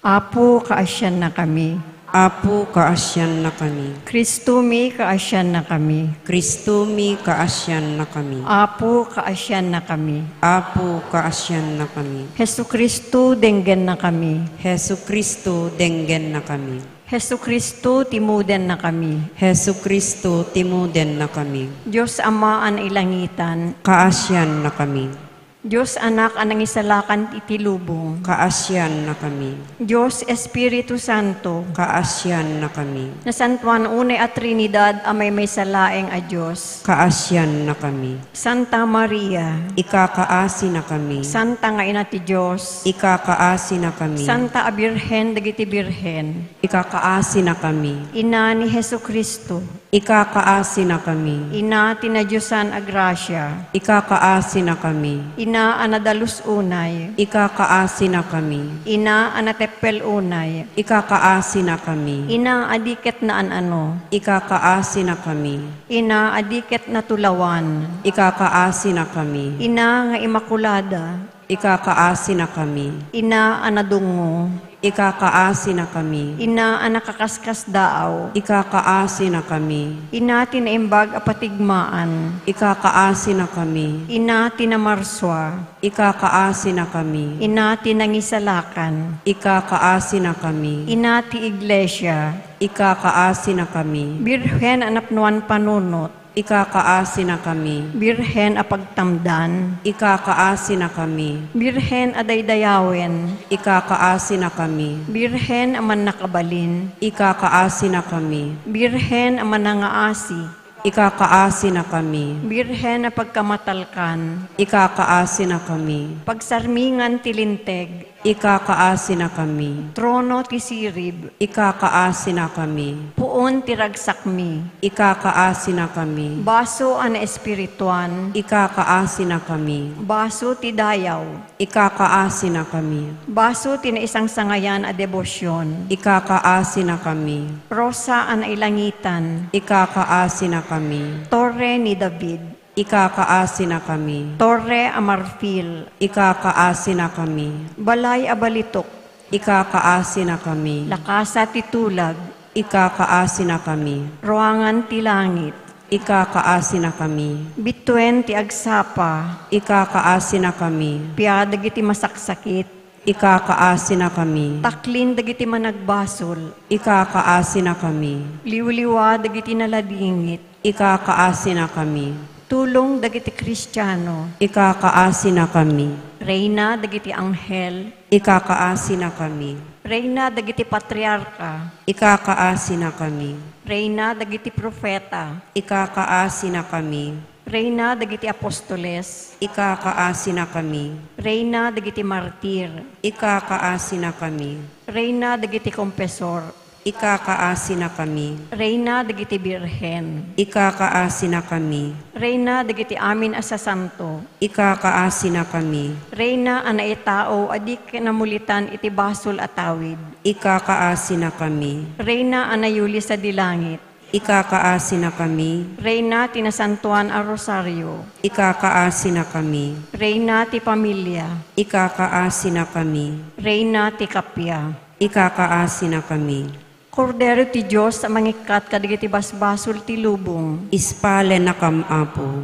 Apo, kaasyan na kami. Apo, kaasyan na kami. Kristo mi, kaasyan na kami. Kristo mi, kaasyan na kami. Apo, kaasyan na kami. Apo, kaasyan na kami. Hesu Kristo, denggen na kami. Hesu Kristo, denggen na kami. Hesu Kristo, timuden na kami. Hesu Kristo, timuden na kami. Diyos Ama an ilangitan. Kaasyan na kami. Diyos Anak anang isalakan itilubong. Kaasyan na kami. Diyos Espiritu Santo. Kaasyan na kami. Nasantuan unay at Trinidad amay may salaeng a Diyos. Kaasyan na kami. Santa Maria. Ikakaasi na kami. Santa nga ina ti Diyos. Ikakaasi na kami. Santa a Birhen dagiti Birhen. Ikakaasi na kami. Ina ni Hesu Kristo. Ikakaasi na kami. Ina tinadyosan a grasya. Ikakaasi na kami. Ina anadalus unay. Ikakaasi na kami. Ina anatepel unay. Ikakaasi na kami. Ina adiket na ano. Ikakaasi na kami. Ina adiket na tulawan. Ikakaasi na kami. Ina nga imakulada. Ikakaasi na kami. Ina anadungo. Ikakaasi na kami. Ina anakakaskas daaw. Ikakaasi na kami. Ina tinaimbag apatigmaan. Ikakaasi na kami. Ina tinamarswa. Ikakaasi na kami. Ina tinangisalakan. Ikakaasi na kami. Ina ti iglesia. Ikakaasi na kami. Birhen anapnuan panunot. Ikakaasi na kami. Birhen apagtamdan. Ikakaasi na kami. Birhen adaydayawen. Ikakaasi na kami. Birhen aman nakabalin. Ikakaasi na kami. Birhen aman nangaasi. Ikakaasi na kami. Birhen na pagkamatalkan. Ikakaasi na kami. Pagsarmingan tilinteg. Ikakaasi na kami. Trono ti sirib. Ikakaasi na kami. Puon ti ragsakmi. Ikakaasi na kami. Baso ana espirituan. Ikakaasi na kami. Baso ti dayaw. Ikakaasi na kami. Baso ti na isang sangayan a debosyon. Ikakaasi na kami. Rosa ana ilangitan. Ikakaasi na kami. Torre ni David. Ikakaasi na kami. Torre a marfil. Ikakaasi na kami. Balay a balitok. Ikakaasi na kami. Lakasa ti tulag. Ikakaasi na kami. Ruangan ti langit. Ikakaasi na kami. Bituen ti agsapa. Ikakaasi na kami. Piadag iti masaksakit. Ikakaasi na kami. Taklin dagiti managbasol. Ikakaasi na kami. Liwliwa dagiti naladingit. Ikakaasi na kami. Tulong dagiti Kristiyano. Ikakaasi na kami. Reyna dagiti anghel. Ikakaasi na kami. Reyna dagiti patriarka. Ikakaasi na kami. Reyna dagiti profeta. Ikakaasi na kami. Reyna dagiti apostoles. Ikakaasi na kami. Reyna dagiti martir. Ikakaasi na kami. Reyna dagiti kompesor. Ikakaasi na kami. Reyna dagiti birhen. Ikakaasi na kami. Reyna dagiti amin asa santo. Ikakaasi na kami. Reyna anay tao adi kinamulitan iti basol atawid. Ikakaasi na kami. Reyna anayuli sa dilangit. Ikakaasi na kami. Reyna tinasantuan a rosaryo. Ikakaasi na kami. Reyna ti pamilya. Ikakaasi na kami. Reyna ti kapya. Ikakaasi na kami. Kordero ti Diyos sa mangikat kadagiti basbasol ti lubong. Ispale na kamapo.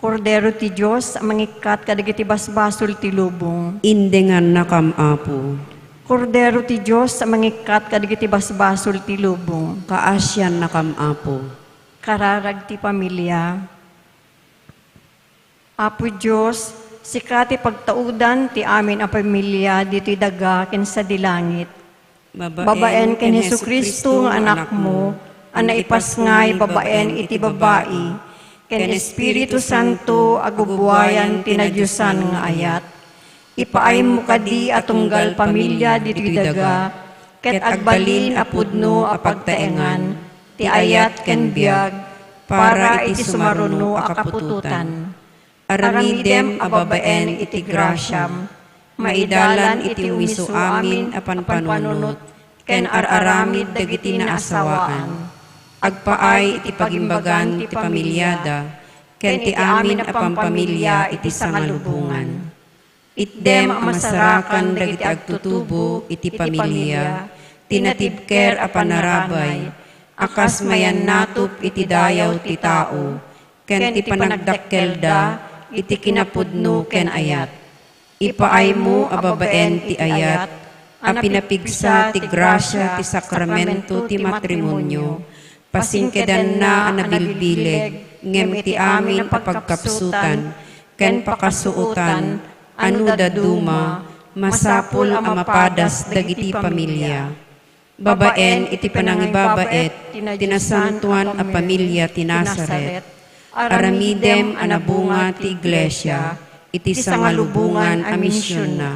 Kordero ti Diyos sa mangikat kadagiti basbasol ti lubong. Indengan na kamapo. Kordero ti Diyos sa mangikat kadagiti basbasol ti lubong. Kaasyan na kamapo. Kararag ti pamilya. Apo Diyos, sikati pagtaudan ti amin a pamilya dito'y daga ken sa dilangit. Babaen ken Hesukristo nga anak mo, anaipas ngay babaen iti babai, ken Espiritu Santo agubuayan tinadyosan nga ayat. Ipaay mo kadi atunggal pamilya dito'y daga, ket agbalin apudno a pagtaengan, ti ayat ken biag, para iti sumaruno a kapututan. Aramidem a babaen iti grasyam, maidalan iti umiso amin apan panunot, ken araramid dagiti naasawaan. Agpaay iti pagimbagan ti pamilyada, ken ti amin apan pamilya iti sangalubungan. Itdem a masarakan dagiti agtutubo iti pamilya, tinatibker a panarabay, akas mayan natup iti dayaw ti tao, ken ti panagdakkelda iti kinapudno ken ayat. Ipaay mo a babaen ti ayat, a pinapigsa ti grasya ti sakramento ti matrimonyo, pasingkedan na a nabilbileg, ngem ti amin a pagkapsutan, ken pakasuutan, anu daduma, masapul a mapadas dagiti pamilya. Babaen iti panangibabaet, tinasantuan a pamilya ti Nazaret, aramidem a nabunga ti iglesia, iti sangalubungan a misyon na.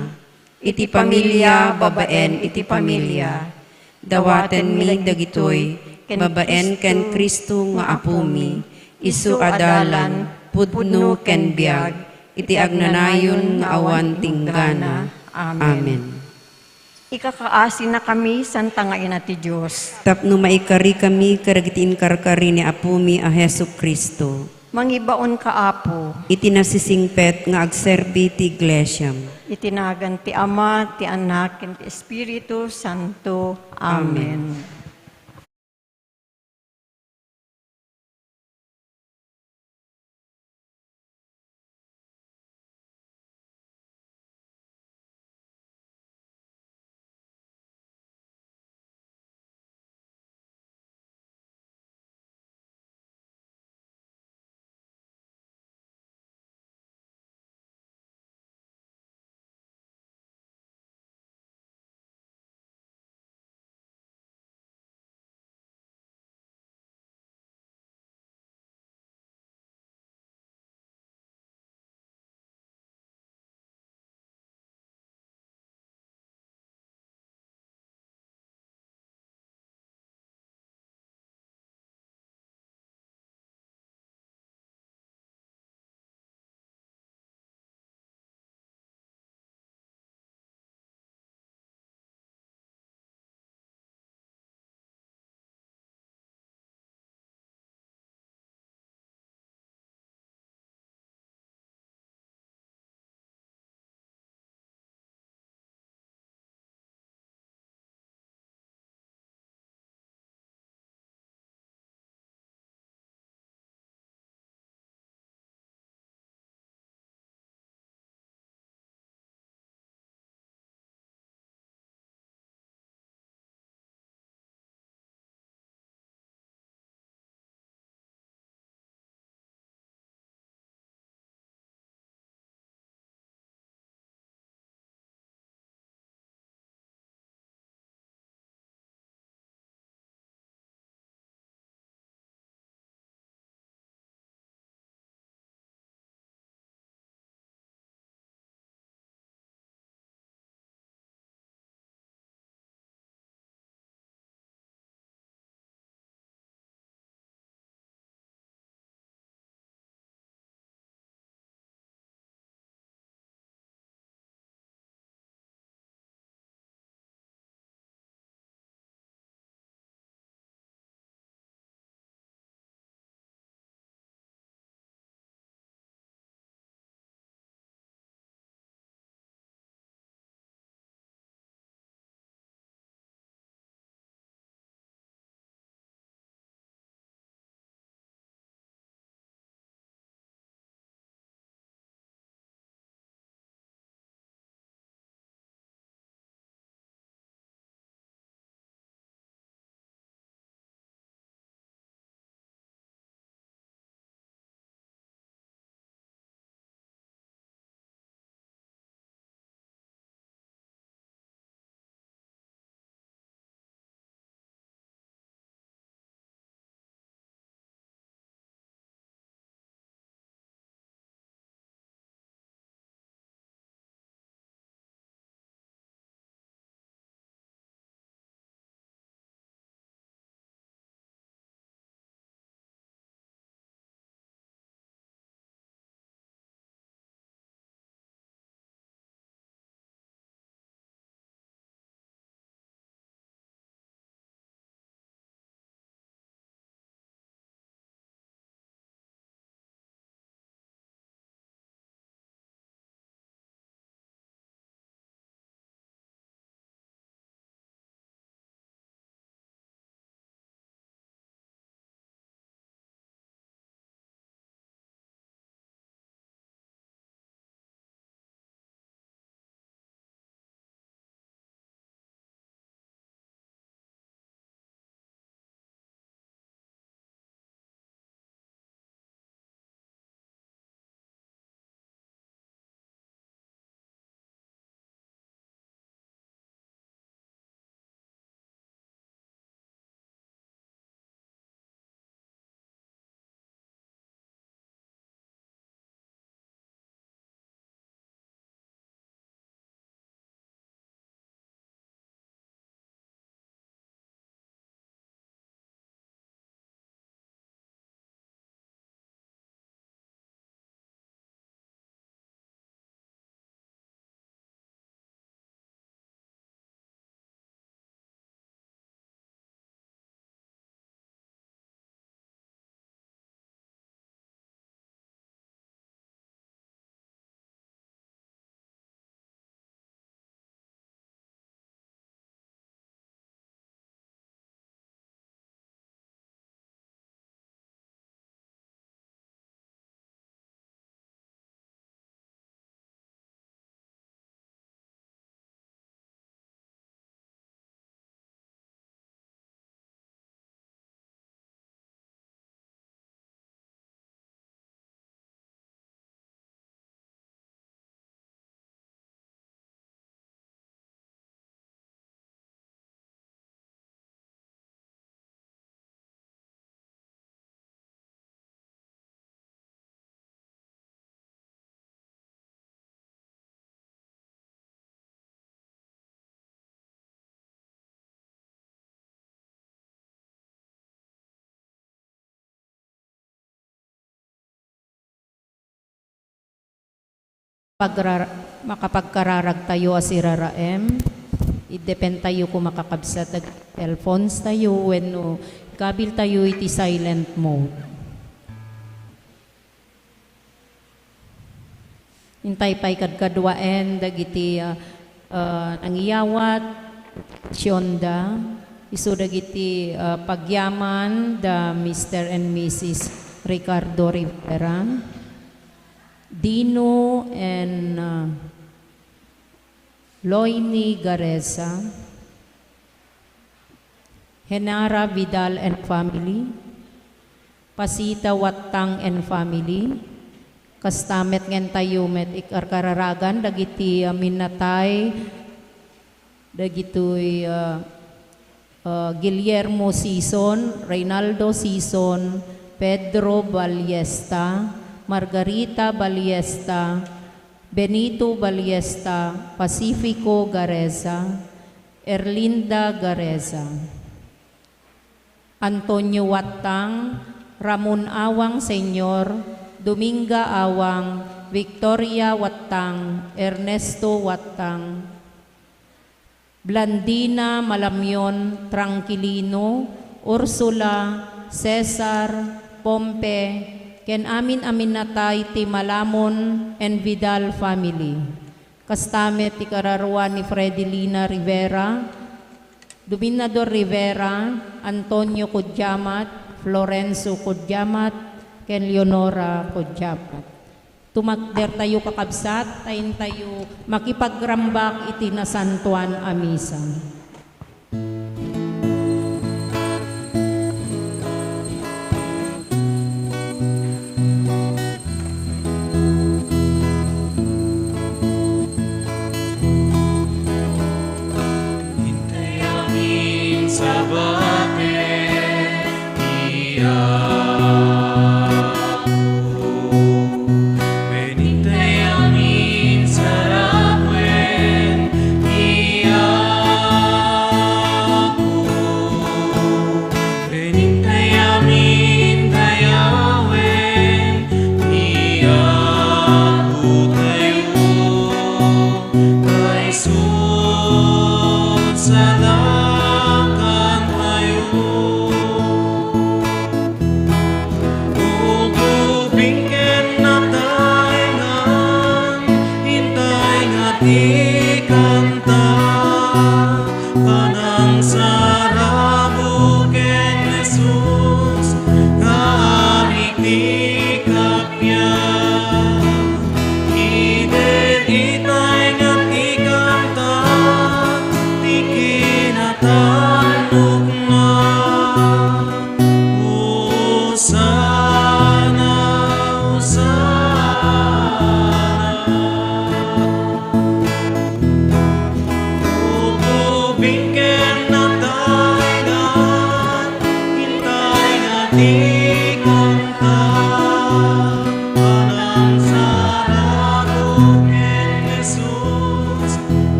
Iti pamilya, babaen, iti pamilya. Dawaten mi dagitoy, babaen ken Kristo nga apumi, isu adalan, pudno ken biag, iti agnanayon nga awan tinggana. Amen. Ikakaasi na kami, Santa nga ina ti Diyos. Tapno maikari kami, karagitiin karkari ni apumi a Hesu Kristo. Mangibaon ka, Apo. Iti nasisingpet nga agserbi ti iglesyam. Itinagan ti Ama, ti Anak, ken ti Espiritu Santo. Amen. makapagkararag tayo asiraraem. Idepend tayo kung makakabsat ag telephones tayo when no, kabil tayo iti silent mode. Intay pa'y kadkadwaen dagiti nangiyawat, Sionda, iso dagiti pagyaman da Mr. and Mrs. Ricardo Rivera, Dino and Loini Gareza, Henara Vidal and family, Pasita Wattang and family, kastamet ngen tayo met ikarkararagan dagiti minatay dagitoy Guillermo Sison, Reynaldo Sison, Pedro Ballesta, Margarita Ballesta, Benito Ballesta, Pacifico Gareza, Erlinda Gareza, Antonio Wattang, Ramon Awang Senyor, Dominga Awang, Victoria Wattang, Ernesto Wattang, Blandina Malamyon Tranquilino, Ursula, Cesar, Pompe, ken amin natay ti Malamon and Vidal family. Kastamet ti kararwa ni Fredelina Rivera, Dominador Rivera, Antonio Cudyamat, Florenzo Cudyamat, ken Leonora Cudyamat. Tumakder tayo kakabsat, tayin tayo makipagrambak iti nasantuan a misa.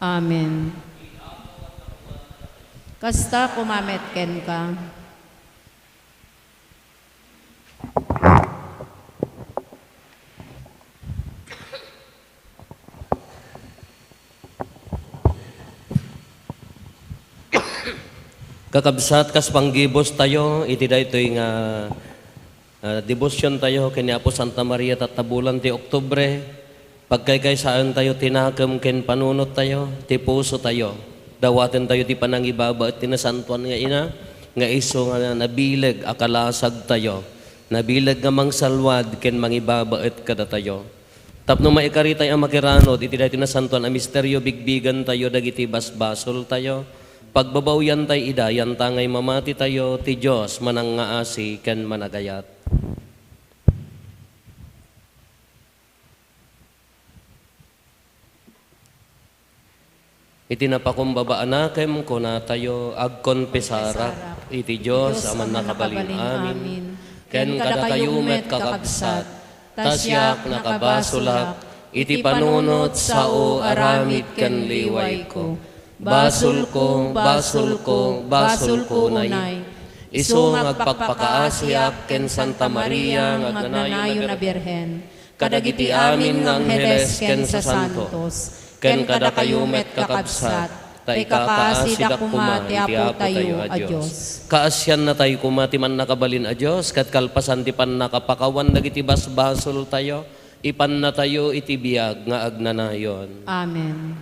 Amen. Kasta kumamet ken ka. Kakabsat kas panggibos tayo, iti daytoy nga devotion tayo kini Apo Santa Maria tatabulan ti Oktubre. Pagkaykaysaan tayo tinakam ken panunot tayo, ti puso tayo. Dawaten tayo ti panangibaba at tinasantuan nga ina, nga iso nga nabilag akalasag tayo. Nabilag nga mangsalwad ken mangibaba at kada tayo. Tapno maikaritay ang makiranod, iti daytoy nasantuan ang misteryo bigbigan tayo, dagiti basbasol tayo. Pagbabawyan tayo idayan tangay mamati tayo, ti Diyos manang ngaasi ken managayat. iti napakumbaba anakem ko na tayo agkonpesara iti Diyos aman nakabalin amin. Ken kada kayumet kakabsat, tasyak nakabasulak, iti panunot sao aramid ken liway ko. Basul ko, basul ko, basul ko nay. Isu ngagpakpakaasiap ken Santa Maria ngagnanayon na Birhen. Kadagiti amin ng Angeles ken sa santos, ken kada kayumet kakabsat, tay kakaasidak kuma ti apo tayo a Diyos. Kaasyan na tayo kuma ti man nakabalin a Diyos, kat kalpasan ti pan nakapakawan dagiti basbasol tayo, ipan na tayo iti biyag nga agnanayon. Amen.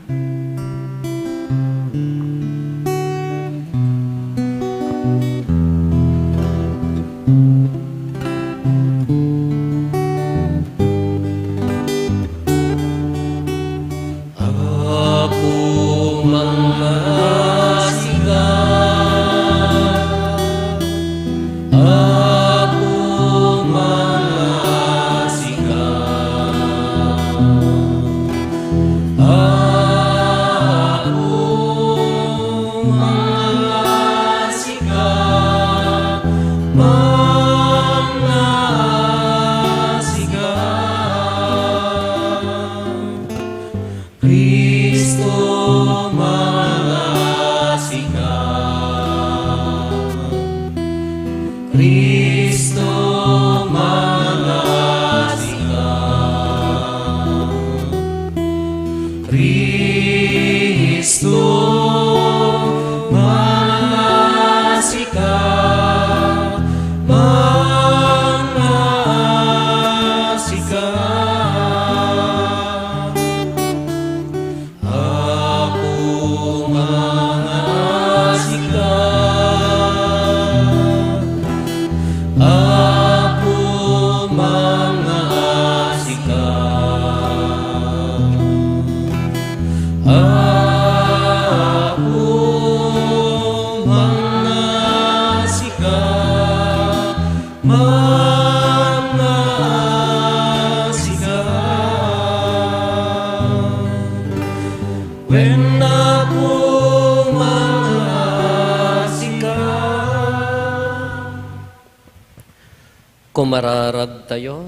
Kumararag tayo.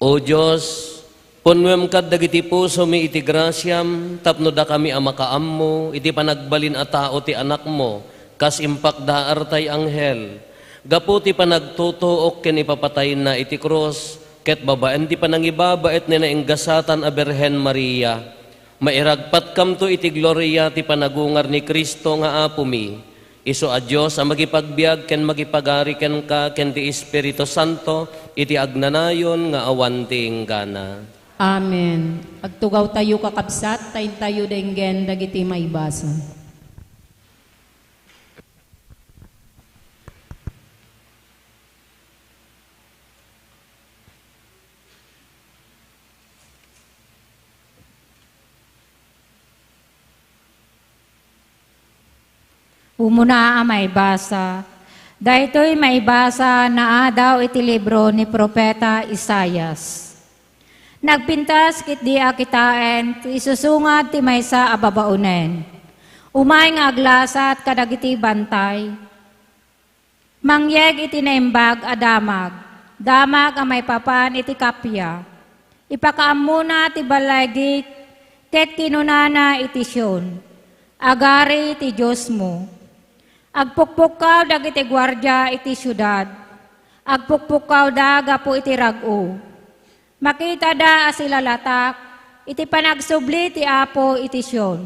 O Diyos, punwem kad dagiti puso mi iti grasyam, tapno da kami amakaammo, iti panagbalin a tao ti anak mo, kas impak daar tay anghel. Gapu ti panagtutuok ken ipapatayin na iti krus, ket babaen ti panangibabait ni nainggasatan a Birhen Maria. Mairagpat kam to iti gloria ti panagungar ni Kristo nga apo mi. Isu a Diyos a magipagbiag ken magipagari ken ka ken ti Espiritu Santo iti agnanayon nga awan ti inggana. Amen. Agtugaw tayo kakabsat, tayo denggen dagiti maibasa. Umuna may basa. Daytoy may basa na daw iti libro ni Propeta Isayas. Nagpintas kit di akitaen, ti isusungad ti maysa ababaunen. Umay nga aglasat kadagiti bantay. Mangyeg iti naimbag adamag. Damag ang may papan iti kapya. Ipakaamuna ti balagik, ket kinunana iti syon. Agari ti Diyos mo. Agpukpukaw dagiti gwardya iti syudad. Agpukpukaw daga po iti rag-o. Makita da sila latak, iti panagsubli ti apo iti syon.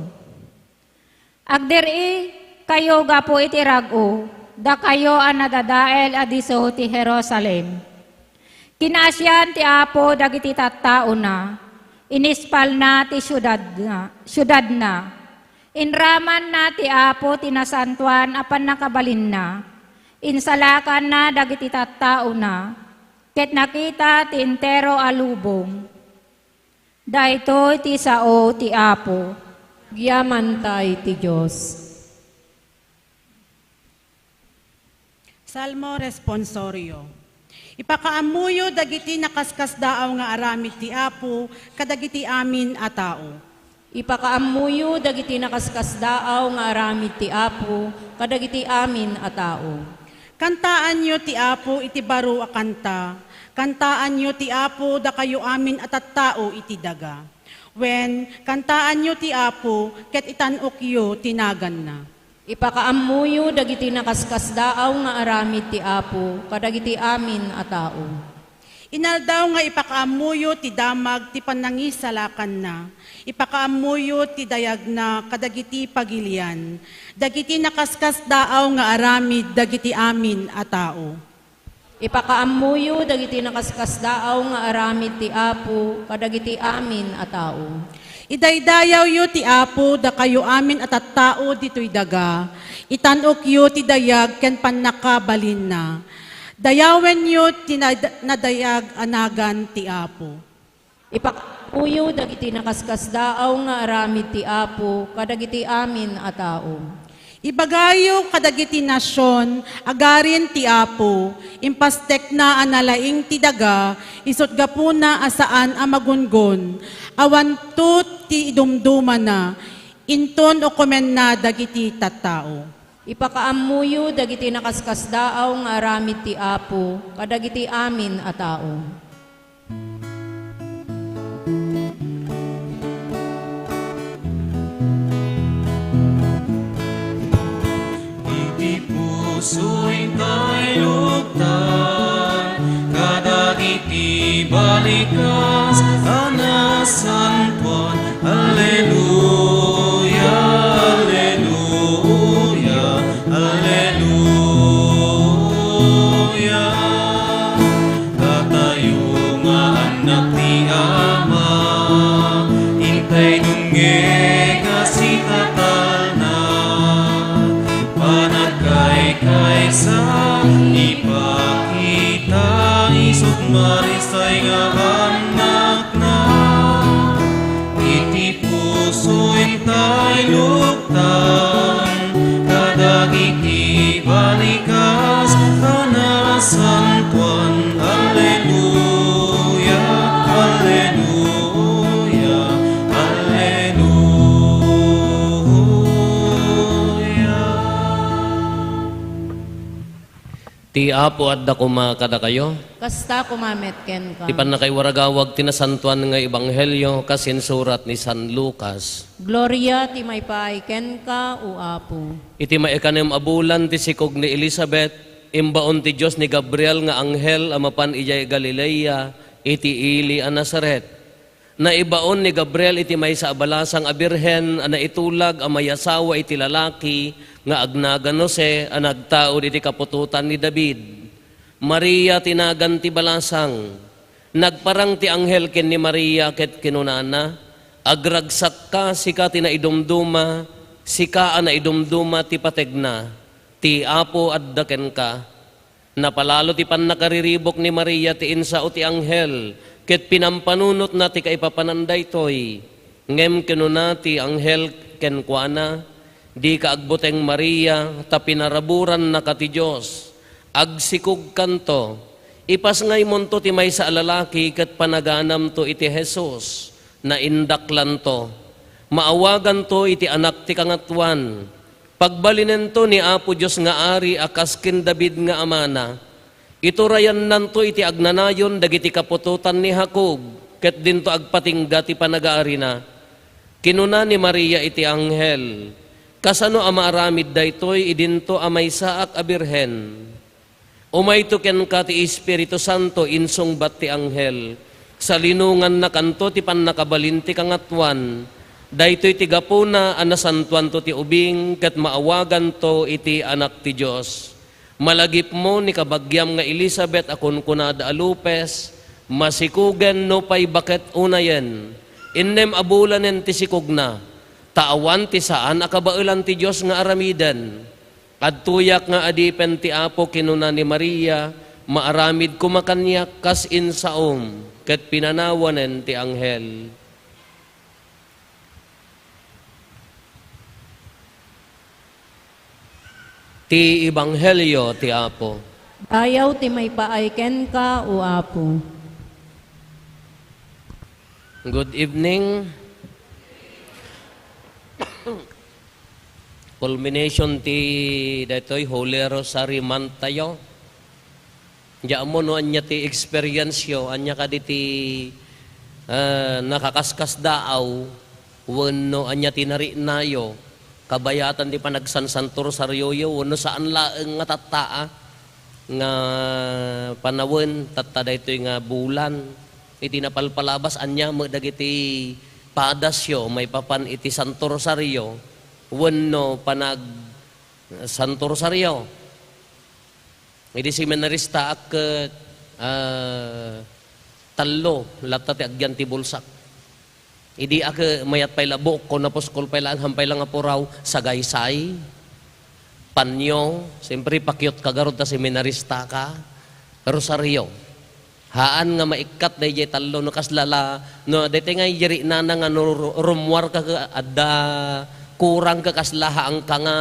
Agdiri kayo gapo iti rag-o, da kayo ang nadadael adiso ti Jerusalem. Kinasyan ti apo dagiti tattao na, inispal na ti syudad na. Inraman na ti apo tinasantuan apan nakabalin na. Insalakan na dagiti tattao na. Ket nakita ti entero alubong. Daytoy ti sao ti apo. Giyamantay ti Diyos. Salmo responsorio. Ipakaamuyo dagiti nakaskas daaw nga aramid ti Apo, kadagiti amin a tao. Ipakaamuyo dagiti nakaskas daaw nga aramid ti Apo, kadagiti amin a tao. Kantaan nyo ti Apo iti baro a kanta, kantaan nyo ti Apo da kayo amin at tao iti daga. When kantaan nyo ti Apo, ket itanok yo tinagan na. Ipakaamuyo dagiti nakaskas daaw nga aramid ti Apo, kadagiti amin a tao. Inaldaw nga ipakaamuyo ti damag ti panangisalakan na. Ipakaamuyo ti dayag na kadagiti pagilian. Dagiti nakaskas daaw nga aramid dagiti amin a tao. Ipakaamuyo dagiti nakaskas daaw nga aramid ti Apo, kadagiti amin a tao. Idaydayaw yu ti Apo da kayo amin at tao dito'y daga. Itanok yu ti dayag ken pannakabalin na. Dayawen yu ti nadayag anagan ti Apo. Ipakaamuyo dagiti nakaskas daaw nga aramid ti Apo, kadagiti amin a tao. Ibagayo kadagiti nasyon, agarin ti Apo, impastek na analaing ti daga, isot gapuna asaan amagungon, awan to ti idumduma na, inton o komen na dagiti tattao. Ipakaamuyo dagiti nakaskas daaw nga aramid ti Apo, kadagiti amin a tao. Puso'y tayluktan, kadagiti balikas, anasan puan. Alleluia, alleluia, alleluia. Katayo nga anak ti Ama, intay dunge kasi tatal na. Kaysa ipakita isut marisay nga anak na iti puso'y tayluktan kadagiti balikas kanasantuan. Alleluia, alleluia, alleluia. Ti Apo at dakuma kada kayo. Kasta kumamet ken ka. Ti pan na kay waragawag tinasantuan nga ebanghelyo kasin surat ni San Lucas. Gloria ti maypay ken ka o Apo. Iti maikanem abulan ti sikog ni Elizabeth, imbaon ti Dios ni Gabriel nga anghel amapan ijay Galilea, iti ili a Nazaret. Naibaon ni Gabriel iti may sa abalasang a birhen a naitulag a mayasawa iti lalaki nga agnagan Jose a nagtaod iti kapututan ni David. Maria tinagan ti balasang. Nagparang ti anghel ken ni Maria ket kinunana, agragsak ka sika tinaidumduma, sika a naidumduma ti pategna, ti Apo adda ken ka. Napalalo ti pannakariribok ni Maria ti insa o ti anghel, ket pinampanunot na ti kaipapananday toy. Ngem kinuna ti anghel ken kuana, di ka agbuteng Maria, ta pinaraburan na ka ti Diyos. Agsikog kanto, ipas ngay monto ti may sa lalaki, ket panaganam to iti Jesus, na indaklan to. Maawagan to iti anak ti kangatuan. Pagbalinen to ni Apo Diyos nga ari, akas ken David nga amana. Iturayan nanto iti agnanayon dagiti kapututan ni Jacob, ket dinto agpatingga ti panagaari na. Kinuna ni Maria iti anghel, kasano amaaramid daytoy idinto amay saak a birhen. Umayto ken ka ti Espiritu Santo insong bat ti anghel. Sa linungan na kanto ti pannakabalin ti kangatuan, daytoy ti gapuna anasantuan to ti ubing, ket maawagan to iti anak ti Dios. Malagip mo ni kabagyam nga Elizabeth akon kunada alupes, masikugen no pay baket unayen. Innem abulanen ti sikugna, taawan ti saan akabailan ti Dios nga aramiden. Adtuyak nga adipen ti Apo kinuna ni Maria, maaramid kumakanyak kas insaom, ket pinanawanen ti anghel. Ti Ebanghelyo ti Apo. Ayaw ti may paayken ka o Apo. Good evening. Culmination ti datoy Holy Rosary month tayo. Diyan mo no anya ti experience yo, anya ka diti nakakaskas daaw, wenno anya tinari nayo, kabayatan di panagsansanto Rosaryo yo, wenno saan laeng nga tataa nga panawon tatta daytoy nga bulan iti napalpalabas anya mo dagiti padasyo may papan iti Santo Rosario wenno panag Santo Rosario iti seminarista ak tallo latta ti agyan ti bulsak idi ak mayat pay labok ko naposkol pay lang hampay lang apuraw sagaysay panyo siyempre pakyot kagarod ta seminarista ka Rosario haan nga maikat day jay tallo no kaslala no dete nga jeri na nga no rumwar ka adda kurang ka kaslaha ang ka nga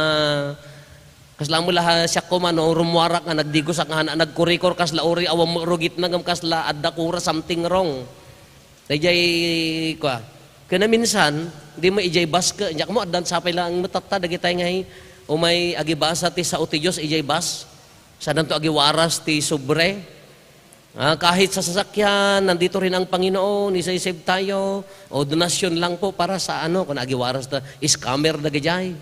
kasla mo laha siya ko man no rumwara nga nagdigos ang hana nagkurikor kasla ori awam rugit na ngam kasla adda kura something wrong day jay kwa kana minsan di mo ijay bas ka nya mo addan sapay lang matatta dagitay nga o may agibasa ti sa uti Diyos ijay bas sa nanto agiwaras ti sobre. Kahit sa sasakyan, nandito rin ang Panginoon, isa-isave tayo, o donasyon lang po para sa ano, kung nagiwaras na, scammer na gajay.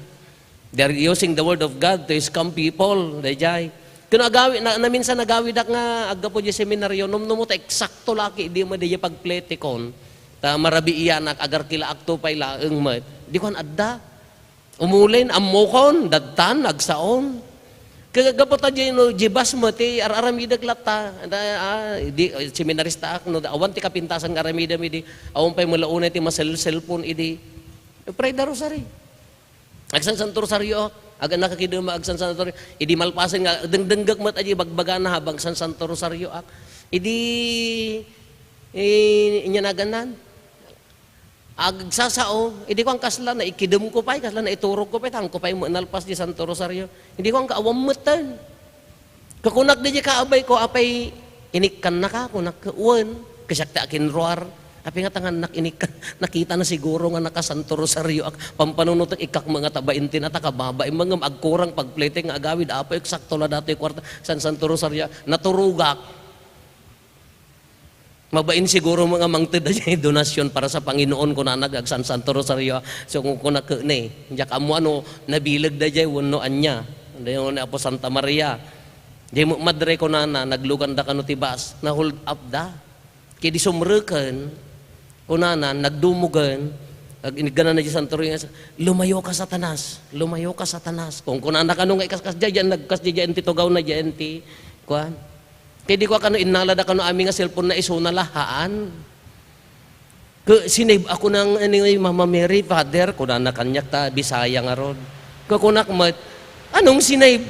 They're using the word of God to scam people, gajay. Kung agawi, na minsan nagawid ak nga, aga po di seminaryo, num ta eksakto laki, di mo di pagpletikon, ta marabi iyan, agar kila akto pay laeng mat, di ko adda, umulin, amokon, dadtan, agsaon, kagapot tayo no jibas mo ti aramida klata di seminarista ak no awan ti kapintasan nga aramida mi di awan pay mulauna ti masel cellphone idi pray the rosary agsan Santo Rosario aga nakakiduma agsan Santo Rosario idi malpasen nga dengdenggak mat aji bagbagan na habang San Santo Rosario ak idi inya naganan agsasao, hindi ko ang kasla na ikidum ko pa'y, kasla na iturog ko pa'y, tang ko pa'y nalpas di Santo Rosario. Hindi ko ang kaawamatan. Kakunak di kaabay ko, apay inikan na ka, kunak kauwan, kasyakta akin roar. Api nga tangan nakinikan, nakita na siguro nga naka Santo Rosario, pampanunot ikak mga tabaintin at akababa, mga agkurang pagplete nga agawid, apay eksakto la dati kwarta, San Santo Rosario, naturugak. Mabain siguro mga mangtid na donasyon para sa Panginoon ko na nagagsan Santo Rosario. So kung nakene, jak amo ano nabilag da jay wano anya. Dayon na po Santa Maria. Di mo madre ko na naglugan da kano tibas, na hold up da. Kaya di sumrekan, kunana nagdumugan, inigana na di Santo Rosario, lumayo ka Satanas, lumayo ka Satanas. Kung kunana kano nga ikaskas diyan, nagkas diyan ti tugaw na diyan ti kuan. Kaya di ko kano inala da kano aming nga cellphone na isuna lahaan. Sinave ako ng Mama Mary, Father, kuna na kanyak ta, Bisaya nga ron. Kukunak mat, anong sinave?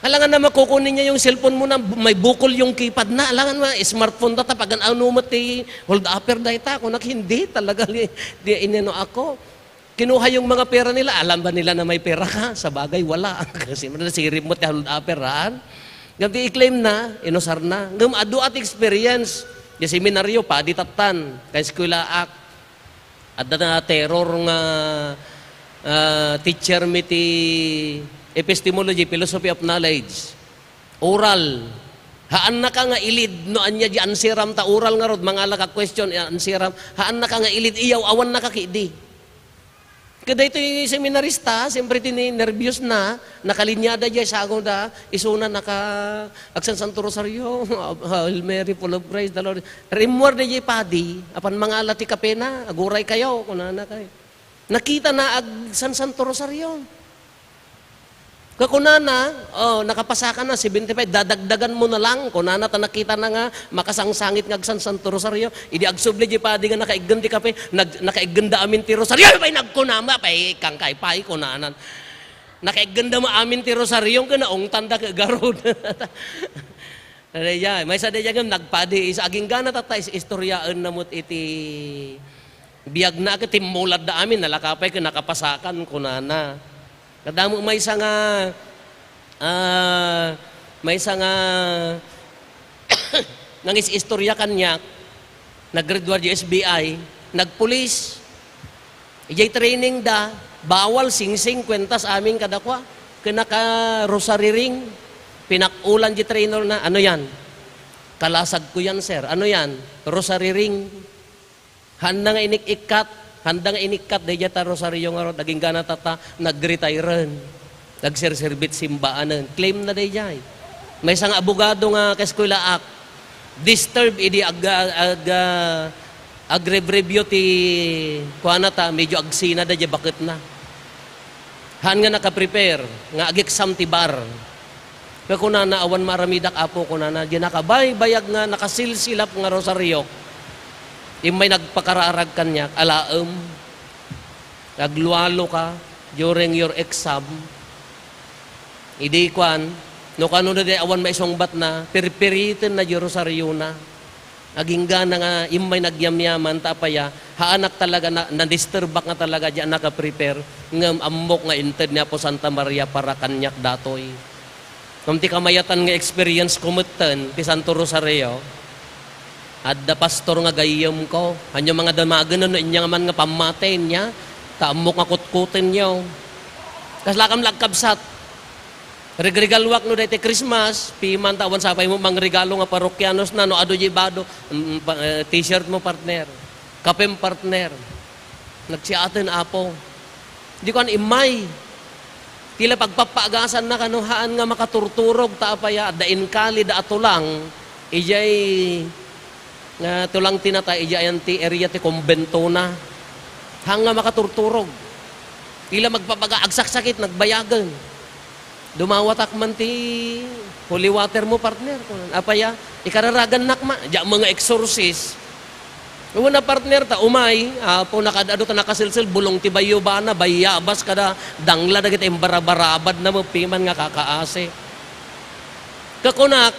Alangan na makukunin niya yung cellphone mo na may bukol yung keypad na. Alangan na, smartphone na ta, pag ano mati, hold upper na ita. Kunak hindi, talaga di inano ako. Kinuha yung mga pera nila, alam ba nila na may pera ka? Sa bagay, wala. Kasi nasirip mo ti hold upper, haan? Ganti i-claim na, inosar na. Ngam adu at experience. Di seminaryo pa, di tatan. Kay eskwela ak. At na terror nga teacher mi ti epistemology, philosophy of knowledge. Oral. Haan na ka nga ilid. No anya di ansiram ta oral nga rod. Mga laka question, ansiram. Haan na ka nga ilid. Iyaw, awan na ka kiidi. Kada ito yung seminarista, siyempre nervyos na, nakalinyada dyan sa akong da, isuna agsan Santo Rosario, Hail Mary, full of praise, the Lord. Rimwar na dyan padi, apan mga alati kapena, aguray kayo, kunana kayo. Nakita na agsan Santo Rosario. Kakunana, nakapasa ka na, 75, dadagdagan mo na lang. Kunana, nakita na nga, makasangsangit nga agsan Santo Rosario. Idi agsubli di pa, di nga nakaigandi ka pa, nakaiganda amin ti Rosario. Pa'y nagkunama, pa'y kangkay, pa'y kunanan. Nakaiganda mo amin ti Rosario, kanaong tanda ka garod. May sa daya nga, nagpadi, isa aging gana tata, istoryaan na mo't iti biyag na, timulad da amin, nalakapay ka, nakapasakan, kunana. Kadamo may isa nga may isa nga nangis istorya kanya, nag-graduate yung SBI, nagpulis, ijay training da, bawal sing-sing kwentas aming kadakwa, kinaka rosary ring, pinakulan di trainer na, ano yan? Kalasag ko yan, sir. Ano yan? Rosary ring. Handa nga inikat, dahil ta rosary yung araw, naging gana tata, nag-retire, nagserserbit simbaanan. Claim na dahil. May isang abogado nga kaskwela act, disturb idi agrevrebyo ti kuana ta medyo agsina da bakit na han nga naka-prepare nga ag-exam ti bar kaya kuna na awan maramidak apo kuna na di nakabay-bayag nga nakasilsilap nga rosaryo imay nagpakararag kanya alaem naglualo ka during your exam idi kwan no kano na di awan maisong bat na, pirpiritin na di rosaryo na. Naging gana nga, imay nagyamyaman, tapaya, haanak talaga na, na-disturbak nga talaga diyan naka-prepare, ngam amok nga inted niya po Santa Maria para kanyak datoy. Nung ti kamayatan nga experience kumutan, ti Santo Rosario, at da pastor nga gayam ko, hanyo mga damagan na inya man nga pamatin niya, taamok nga kutkutin niyo. Kaslakam lagkabsat, regregalwak no dati Christmas, piman tawan sapay mo mang regalo nga parokyanos na no ado jibado, t-shirt mo partner, kapem partner. Nagsiaten apo. Di ko an imay. Tila pagpapagasan na kanuhaan nga makaturturog taapaya dain kali da atulang ijay nga tulang tinatay ijay anti area ti kumbento na. Hanga makaturturog. Tila magpapaga agsaksakit nagbayagan. Dumawatak man ti holy water mo, partner. Apaya, ikararagan nakma. Diyan mga exorcist. Una partner ta, umay, po nakadado ta nakasilsil, bulong ti bayo ba na, bayabas kada, dangla na kita yung barabarabad na mo, piman nga kakaase. Kakunak,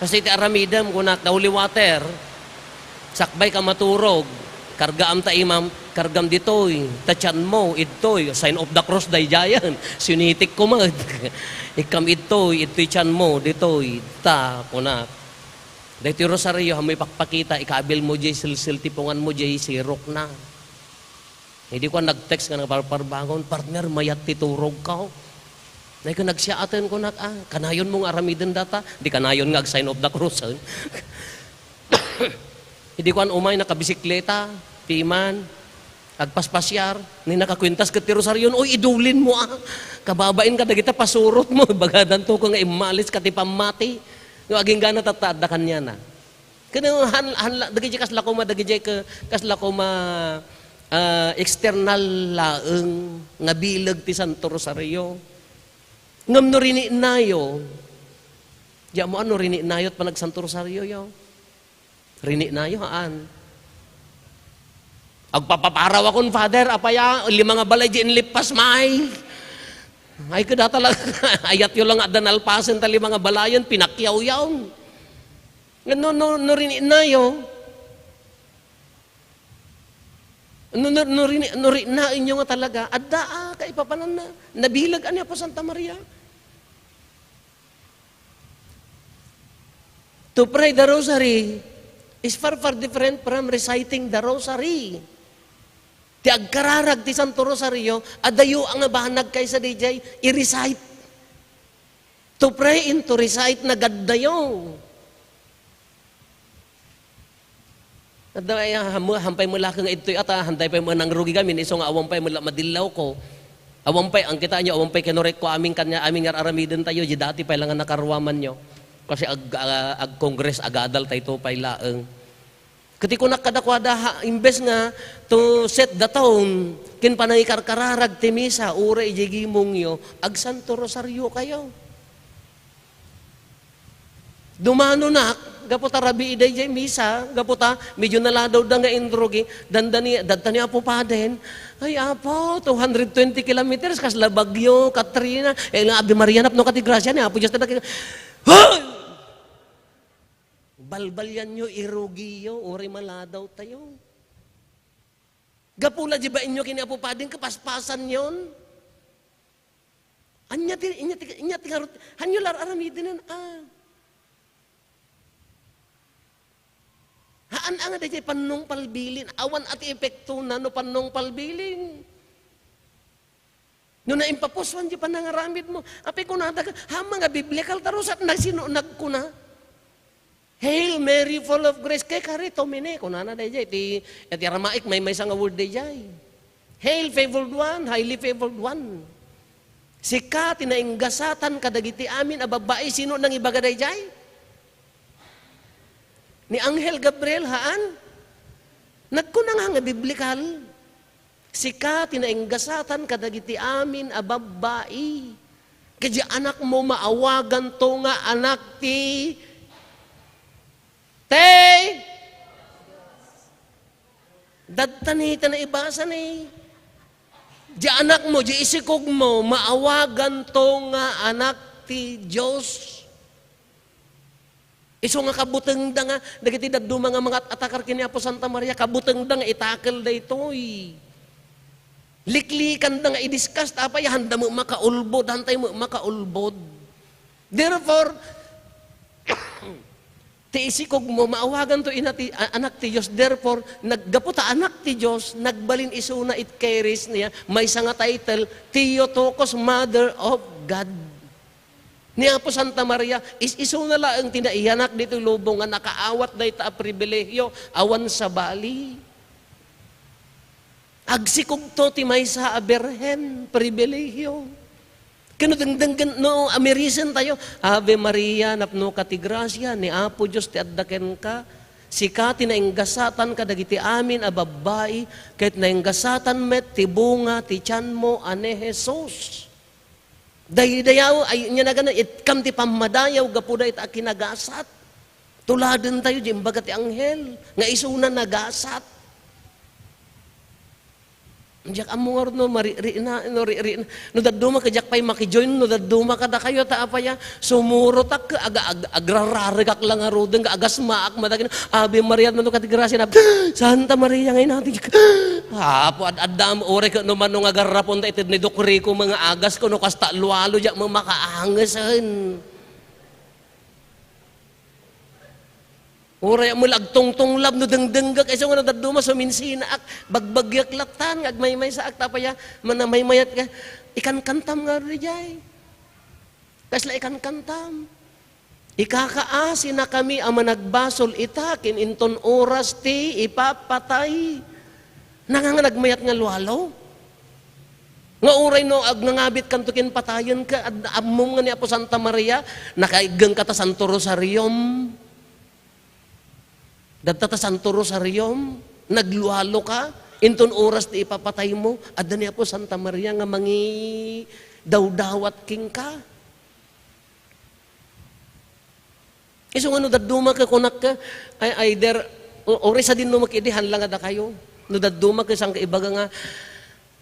kasi ti aramidam, kunak na holy water, sakbay ka maturog, kargaam ta imam, kargam ditoy, tachan mo, itoy, sign of the cross day jayan, sunitik ko mag, ikam itoy chan mo, ditoy, ta, kunak. Dito rosaryo, may pakpakita, ikabil mo jay silsil, tipungan mo jay sirok na. Hindi ko nag-text nga nagparbangon, partner, mayat titurog ka. Dahil ko nagsiaten ko na, kanayon mong aramidin data, di kanayon nga sign of the cross. Hindi ko umay nakabisikleta, piman, agpaspasyar, ni nakakwintas ka ti rosaryo, oy, idulin mo kababain ka, dagita pasurot mo, bagadan to ko nga imalis ka ti pamati. Yung aging gana tatada kanya na. Kaya dagiti kasla ko ma external laeng nga bilag ti Santo Rosario. Ngam no rini nayo. Diya mo ano rini nayo at panag Santo Rosario yo. Rini nayo haan. Agpapaparaw akong father, apaya, 5 nga balay di inlipas may. Ay kada talaga, ayat yun lang adan alpasen tali mga balayan, pinakyaw-yaw. No rin inayo. No rin na inyo nga talaga, adda kay papanan na, nabilag anya po Santa Maria. To pray the rosary is far different from reciting the rosary. Ti agkararag ti Santo Rosario, adayo ang nabahanag kay sa DJ, i-recite. To pray and to recite na gaddayo. Hampay mo lakang ito'y ata, hantay pa mo nang rugi kami, iso nga awampay mo madilaw ko. Awampay, ang kita nyo, awampay kinorek ko aming aramidin tayo, di dati pa lang nakarwaman nyo. Kasi ag-congress, agadal tayo pa ilaang. Kati ko nakadakwada, imbes nga, to set the tone, kin panay karkararag ti misa, ura ijigimong yo, ag Santo Rosario kayo. Dumano na, gaputa rabi iday jay misa, gaputa, medyo naladaw da nga indrogi, dadtani apo pa din, ay apo, 220 kilometers, kasla Bagyo, Katrina, nga Ave Maria nap no katigrasya ni apo, just na hoy! Balbalyan nyo, irugiyo, uri maladaw tayo. Gapula di ba inyo kinapupading kapaspasan yon? Inya ti karot, hanyular aramidin Haan ang da jay panong palbilin, awan at epekto na no panong palbilin. No na impapuswan di panangaramid mo, api ko na mga biblical tarusat nagsinunag ko na. Hail Mary, full of grace, kay karito mine, kunana da jay, iti aramaik may isang award da jay. Hail favored one, highly favored one. Sika, tinainggasatan kadagiti amin, ababae, sino nang ibaga da jay? Ni Anghel Gabriel, haan? Nagkunang nga biblical. Sika, tinainggasatan kadagiti amin, ababae. Kaya anak mo maawagan to nga anak ti dadtanita na ibasa ni. Di anak mo, di isikog mo, maawagan to nga anak ti Diyos. Iso nga kabuteng da nga, dagiti daduma nga mga atakar kini Apo Santa Maria, kabuteng da nga itakil da ito'y. Liklikan da nga i-discuss, tapay handa mo makaulbod, hantay mo makaulbod. Therefore, ti isikog mo, maawagan to inati, anak ti Diyos. Therefore, naggaputa anak ti Diyos, nagbalin iso na it carries niya, may nga title, Theotokos, Mother of God. Ni Apo Santa Maria, iso na lang tinaihanak dito lubong nga nakaawat na ita pribilehyo, awan sa bali. Agsikog to ti may sa aberhen, pribilehyo. Kinudengdeng no amerisen tayo, Ave Maria, napno ka ti grasya, ni Apo Diyos ti addaken ka, sika tinainggasatan ka dagiti amin a babae, kahit nainggasatan met ti bunga ti tiyan mo ane Jesus. Dayaw ay nya nagana itkam ti pamadayaw gapuda ita kinagasat. Tuladen tayo di imbaga ti anghel nga isuna nagasat. Diyak amor no no daduma ka jak pay makijoin no daduma ka da kayo ta apaya sumuro tak agrararigak lang arudeng ka agas maak madagin Ave Maria man ka ti grasya na Santa Maria ngay natin apo addam ore ka no man no agarrapon ta ited ni dokri ko mga agas ko no kasta lualo jak mo makaangesan. Ora mo lagtong-tong lab no dengdengga kaysa nga daduma so minsina ak bagbagyak latan agmay-may sa ak tapaya manamay-mayat ka ikan kantam nga rijay. Kasla ikan kantam. Ikakaasi na kami ang managbasol itakin inton oras ti ipapatay. Nanganganagmayat nga lualo. Nga uray no ag nangabit kantukin patayon ka amom nga ni Apo Santa Maria nakaigang kata Santo Rosarium. Dadta Santo Rosarium, nagluhalo ka, inton oras ti ipapatay mo, adda niya po Santa Maria nga mangi dawdawat king ka. Iso nga no daduma ka kunak ka, ay either, ori sa din no makidihan lang ada kayo, no daduma ka isang kaibaga nga,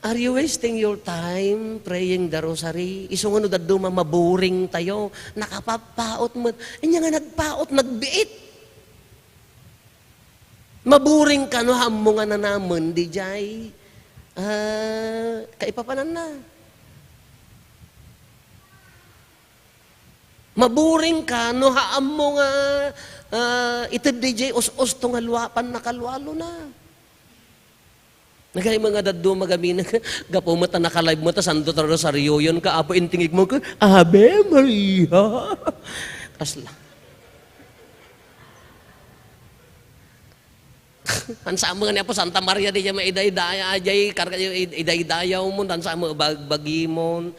are you wasting your time praying the rosary? Iso nga no daduma maburing tayo, nakapapaot mo, inya nga nagpaot, nagbiit. Maburing ka no hammo nga na naman di jay. Kaipapanan na. Maburing ka no haammo nga ited di jay os to nga luwapan na kalwalo na. Nagay mga daddo magamin gapo mo ta nakalive mo ta Santo Rosario yon ka apo intingig mo ka Ave Maria. Kasla. Tansa mo nga niya po, Santa Maria di siya maiday-daya, ajay, iday-dayaw mo, tansa mo, bagimon.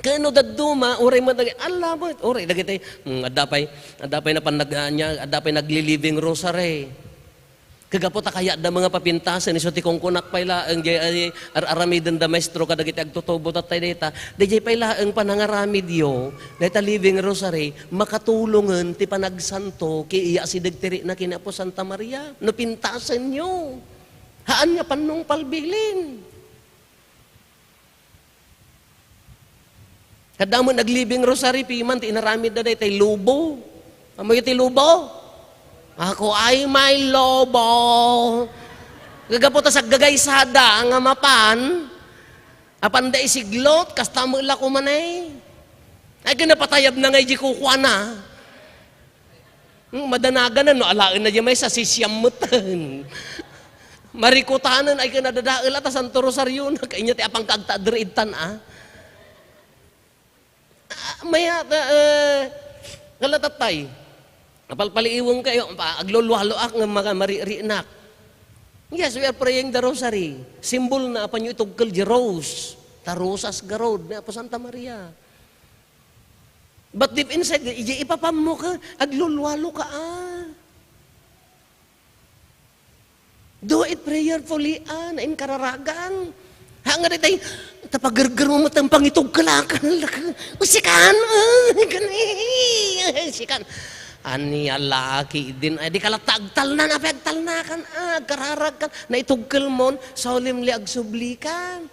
Kaya no daduma, uray mo, ala mo, uray, dagitay, adapay na panagdaan niya, adapay nagli-living rosary. Kagapot kaya da mga papintasan, iso ti kong kunak payla, ang aramidin da maestro, kadagiti agtutubo tatay data, DJ payla ang panangaramid yo, dahita living rosary, makatulungan ti panagsanto, ki iya si dagtiri na kina po Santa Maria, no pintasan nyo. Haan nga panong palbilin. Kada mo naglibing rosary, piman, ti inaramid da dahita lubo. Amoy ti lubo? Ako ay may lobo. Gagapota sa gagaysada nga mapan. Apan da isiglot, kasta mo ila kumanay. Ay kinapatayab na ngay di kukuha na. Madanagan na, no, alain na di may sa sisyamutan. Marikutanan ay kinadadail at Santo Rosario na kanya ti apang kagtadriitan maya kalatatay napalpaliiwang kayo aglulwaloak ng mga maririinak. Yes, we are praying the rosary. Symbol na pa nyo itugkal di rose. Tarosas garod na po Santa Maria. But deep inside, ipapam mo ka, aglulwalo ka Do it prayerfully na inkararagan. Hanga rin tayo, tapagargar mo matang pangitog kalakan. Usikan, sikan. Ani alaki din, di kala tagtal na, napagtal na kan, kararag kan, na itugkal mo, solemnly agsublikan.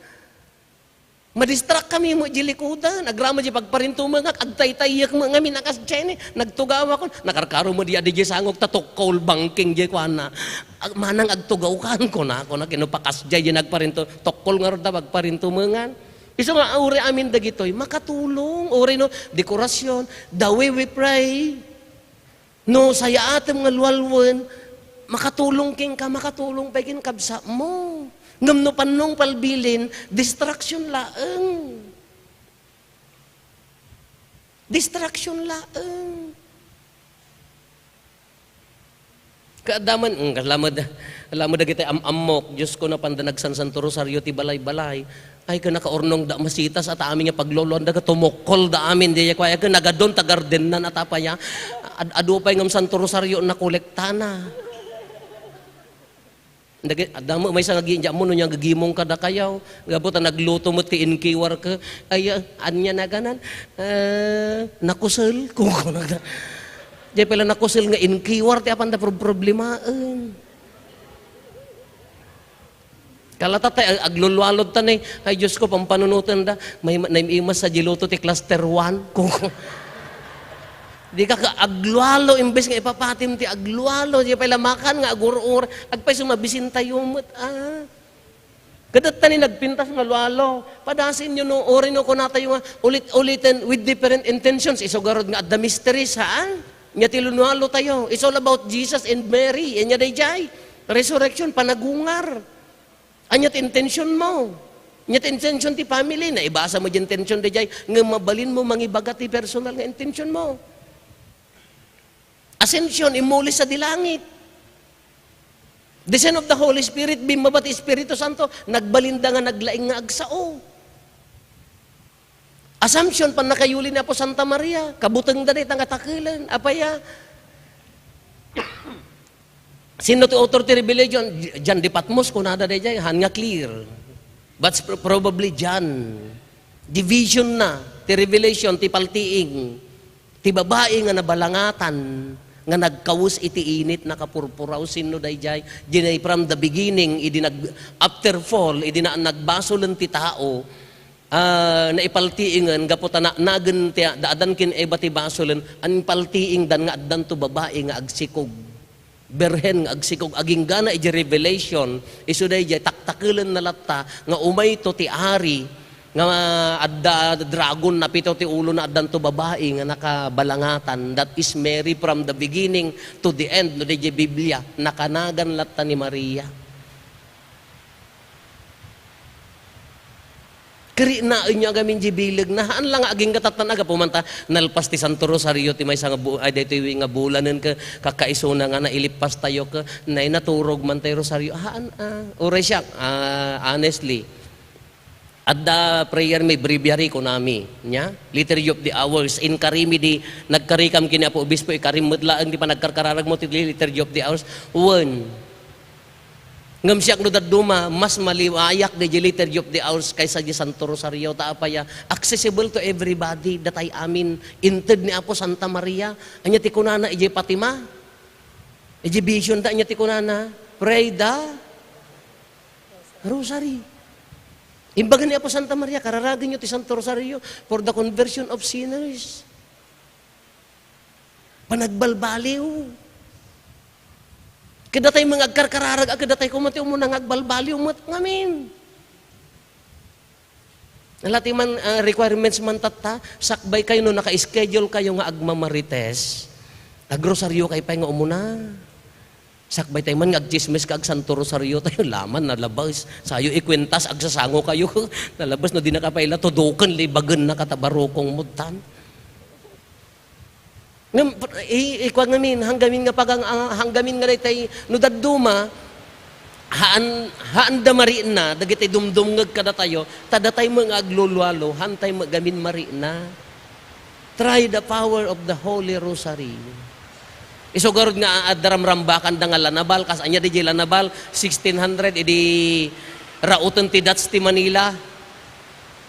Madistract kami mo jilikudan, agrama di pagparinto mga, agtay-tayak mga minakas dyan nagtugawa ko, nakarkaro mo di adi sangok tatukol banking di ko na, manang agtugaw kan ko na kinupakas dyan nagparinto, tokkol nga rin pagparinto mga. Iso nga, uri amin dagitoy, makatulong, uri no, dekorasyon, the way we pray, no, saya atem nga lualwan, makatulong king ka, makatulong pa kin kabsa mo. Ngam no panong palbilin, distraction laeng. Distraction laeng. Kaadaman, kalamad kita amok, Diyos ko na pandanagsan Santo Rosario ti balay-balay, ay ka nakaornong da masitas at amin nga paglolon, daga tumokol da amin, di kaya ka nagadon tagarden na natapaya, adupay ngam Santo Rosario na kolektana. Adamo may sang giinja mo no nya gagimong kada kayaw gabot nagluto mo ti inkiwar ka ay anya na ganan nakusel kung na di pala nakusel nga inkiwar ti apan da problemaan kalatatay aglulwalod tanay ay Diyos ko pampanunutan da may naimas sa jiluto ti cluster 1 kung di ka aglualo imbes nga ipapatim ti aglualo di pala makan nga agurur agpay sumabisin tayo mo't kadat tani nagpintas nga lualo padasin nyo no ori no kunatayo nga ulit-ulitin with different intentions isugarod nga at the mysteries nya tilunualo tayo it's all about Jesus and Mary nya dayjay resurrection panagungar anya ti intention mo nya ti intention ti family na ibasa mo di intention dayjay nga mabalin mo mangibaga ti personal nga intention mo. Ascension, imuli sa dilangit. Descent of the Holy Spirit, bimabat Espiritu Santo, nagbalinda nga naglaing nga agsao. Assumption, pan nakayuli na po Santa Maria, kabutang da nga takilan, apaya. Sino to author ti revelation? John di Patmos, kunada da dyan, han nga clear. But probably John. Division na, ti revelation, ti paltiing, ti babae nga nabalangatan, nga nagkawus iti init nakapurpuraw sino dayjay dinay from the beginning after fall nagbasolen ti tao na ipaltiingan gaputa na nagen ti daadan kin eba ti basolen an paltiing dan nga addan to babae nga agsikog berhen nga agsikog aging gana iti revelation isu dayjay taktakelan na latta nga umay to ti ari nga adda dragon na pito ti ulo na addan to babae nga nakabalangatan that is Mary from the beginning to the end no di Biblia nakanagan latta ni Maria kari na inya gamin di bilag na haan lang aging katatanaga pumanta nalpas ti Santo Rosario ti may nga ay dito nga bulanen ka kakaisuna nga nailipas tayo ka na naturog man tayo Rosario haan ore siya honestly at the prayer may breviary ko nami nya liturgy of the hours in karimi di nagkarikam kini apo obispo ikarimod laeng di pa nagkarkararag mo ti liturgy of the hours one ngam siya no daduma mas maliwayak di liturgy of the hours kaysa di Santo Rosario ta apaya accessible to everybody datay amin inted ni Apo Santa Maria anya ti kunana ije Fatima ije vision da anya ti kunana pray the rosary. Imbaga ni Apo Santa Maria, kararagin nyo ti Santo Rosario for the conversion of sinners. Panagbalbaliw. Kadatay mga agkarkararag, kadatay kumati mo nang agbalbaliw mo ngamin. Nalati man requirements man tata, sakbay kayo no naka-schedule kayo nga agmamarites. Agrosaryo kayo pa nga umuna. Sakbay tayo man nga agchismes ka ag Santo Rosario tayo laman nalabas. Sayo ikwentas agsasango kayo. Nalabas no di nakapaila tudukan libagan na katabarokong mutan. Ikuan ngamin hanggamin nga hanggamin nga tay no daduma haan da mari na dagiti dumdumngeg kada tayo tadatay mga aglulwalo hantay magamin mari na. Try the power of the Holy Rosary. Isugarod nga daramrambakan da nga lanabal kas anya di lanabal 1600 idi rauton ti Dats ti Manila.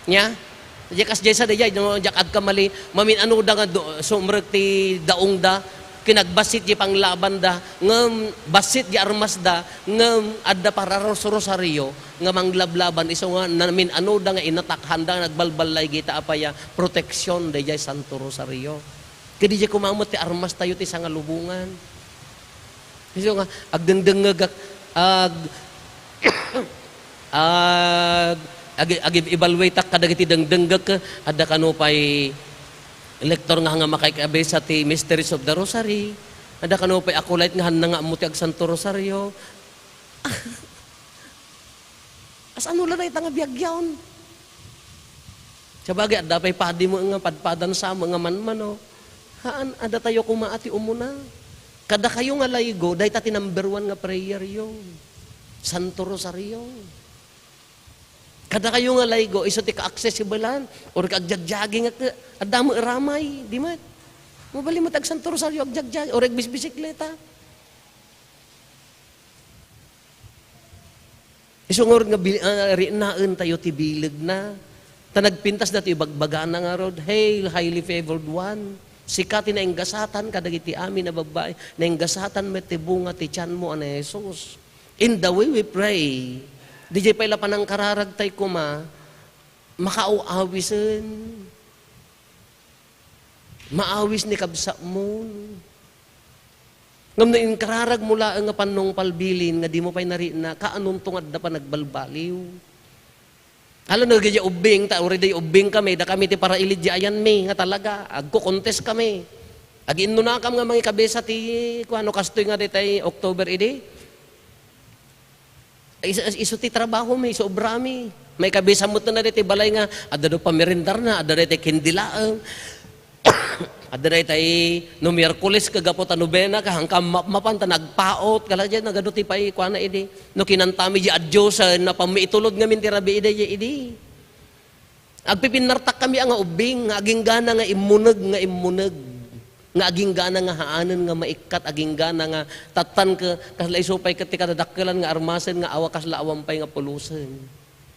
Nya? Jakas jay sa dayay no jak agkamali mamin ano da nga sumrek ti daong da kinagbasit di panglaban da ngem basit di armas da ngem adda para rosaryo nga manglablaban iso nga namin ano da nga inatakhan da nagbalbalay gita apaya proteksyon dayay Santo Rosario kadi di kumamot ti armas tayo ti sangalubungan iso nga agdendengeg evaluate kadagiti dengdenggek adda kano pay elektor nga makikabe sa ti Mysteries of the Rosary. Ada kano pay akulait nga handa nga amuti ag Santo Rosario. As ano lang ita nga biyagyaon. Sabagay adda pay padi mo nga padpadan sa mga manmano. Haan ada tayo kumaati umuna. Kada kayo nga laygo dahi ta ti number 1 nga prayer yung Santo Rosario. Kada kayo nga laygo, iso ti ka-accessibilan, or ka-agjagjaging at adamo ramay, di mat? Mabali mo tag Santo Rosario, agjagjag, or agbisbisikleta. Iso nga nga rinaan tayo ti bilig na. Tanagpintas na ti bagbagaan na nga rod, Hail, highly favored one. Sikati na inggasatan, kadagiti amin na babae, na inggasatan met ti bunga ti tiyan mo, ana Jesus. In the way we pray, DJ pa ila panang kararag tay kuma, makauawisan. Maawis ni kabsa mo. Ngam na in kararag mula nga panong palbilin, nga di mo pa'y nari na, kaanong tungad na pa nagbalbaliw. Halo na gaya ubing, ta already ubing kami, da kami ti para ilidya ayan mi, nga talaga, agko-contest kami. Ag-inno na kam nga mga kabesa ti, kung ano kastoy nga di tay October idi, iso ti trabaho may sobra mi. May kabisa mo na dito balay nga adda do pamerindar na adda dito kindilaang adda dito no Miyerkules kagapo ta nobena ka hangkam mapanta nagpaot kala diyan nagado ti pay kuana idi no kinantami di adyosan na pamiitulod nga min ti rabi idi agpipinartak kami ang ubing nga aging gana nga imuneg nga aging gana nga haanan nga maikat aging gana nga tatan ka kaslay supay ket kadadakkelan nga armasen nga awa kasla awampay nga pulusen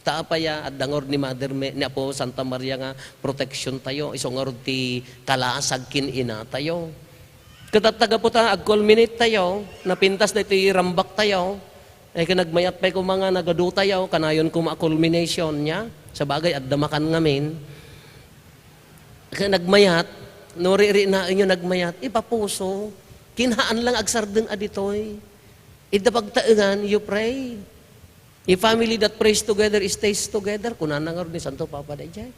taapaya at dangor ni Mother ni Apo Santa Maria nga protection tayo iso nga rod ti kalaasag kin ina tayo katataga po ta ag-culminate tayo napintas na iti rambak tayo ay kanagmayat pay ko mga nagadu tayo kanayon kuma culmination nya sa bagay at damakan ngamin kanagmayat no riri na inyo nagmayat, ipapuso, kinhaan lang agsardeng aditoy. Ida pagtaengan, you pray. A family that prays together, stays together. Kunan na nga ni Santo Papa Dayjay.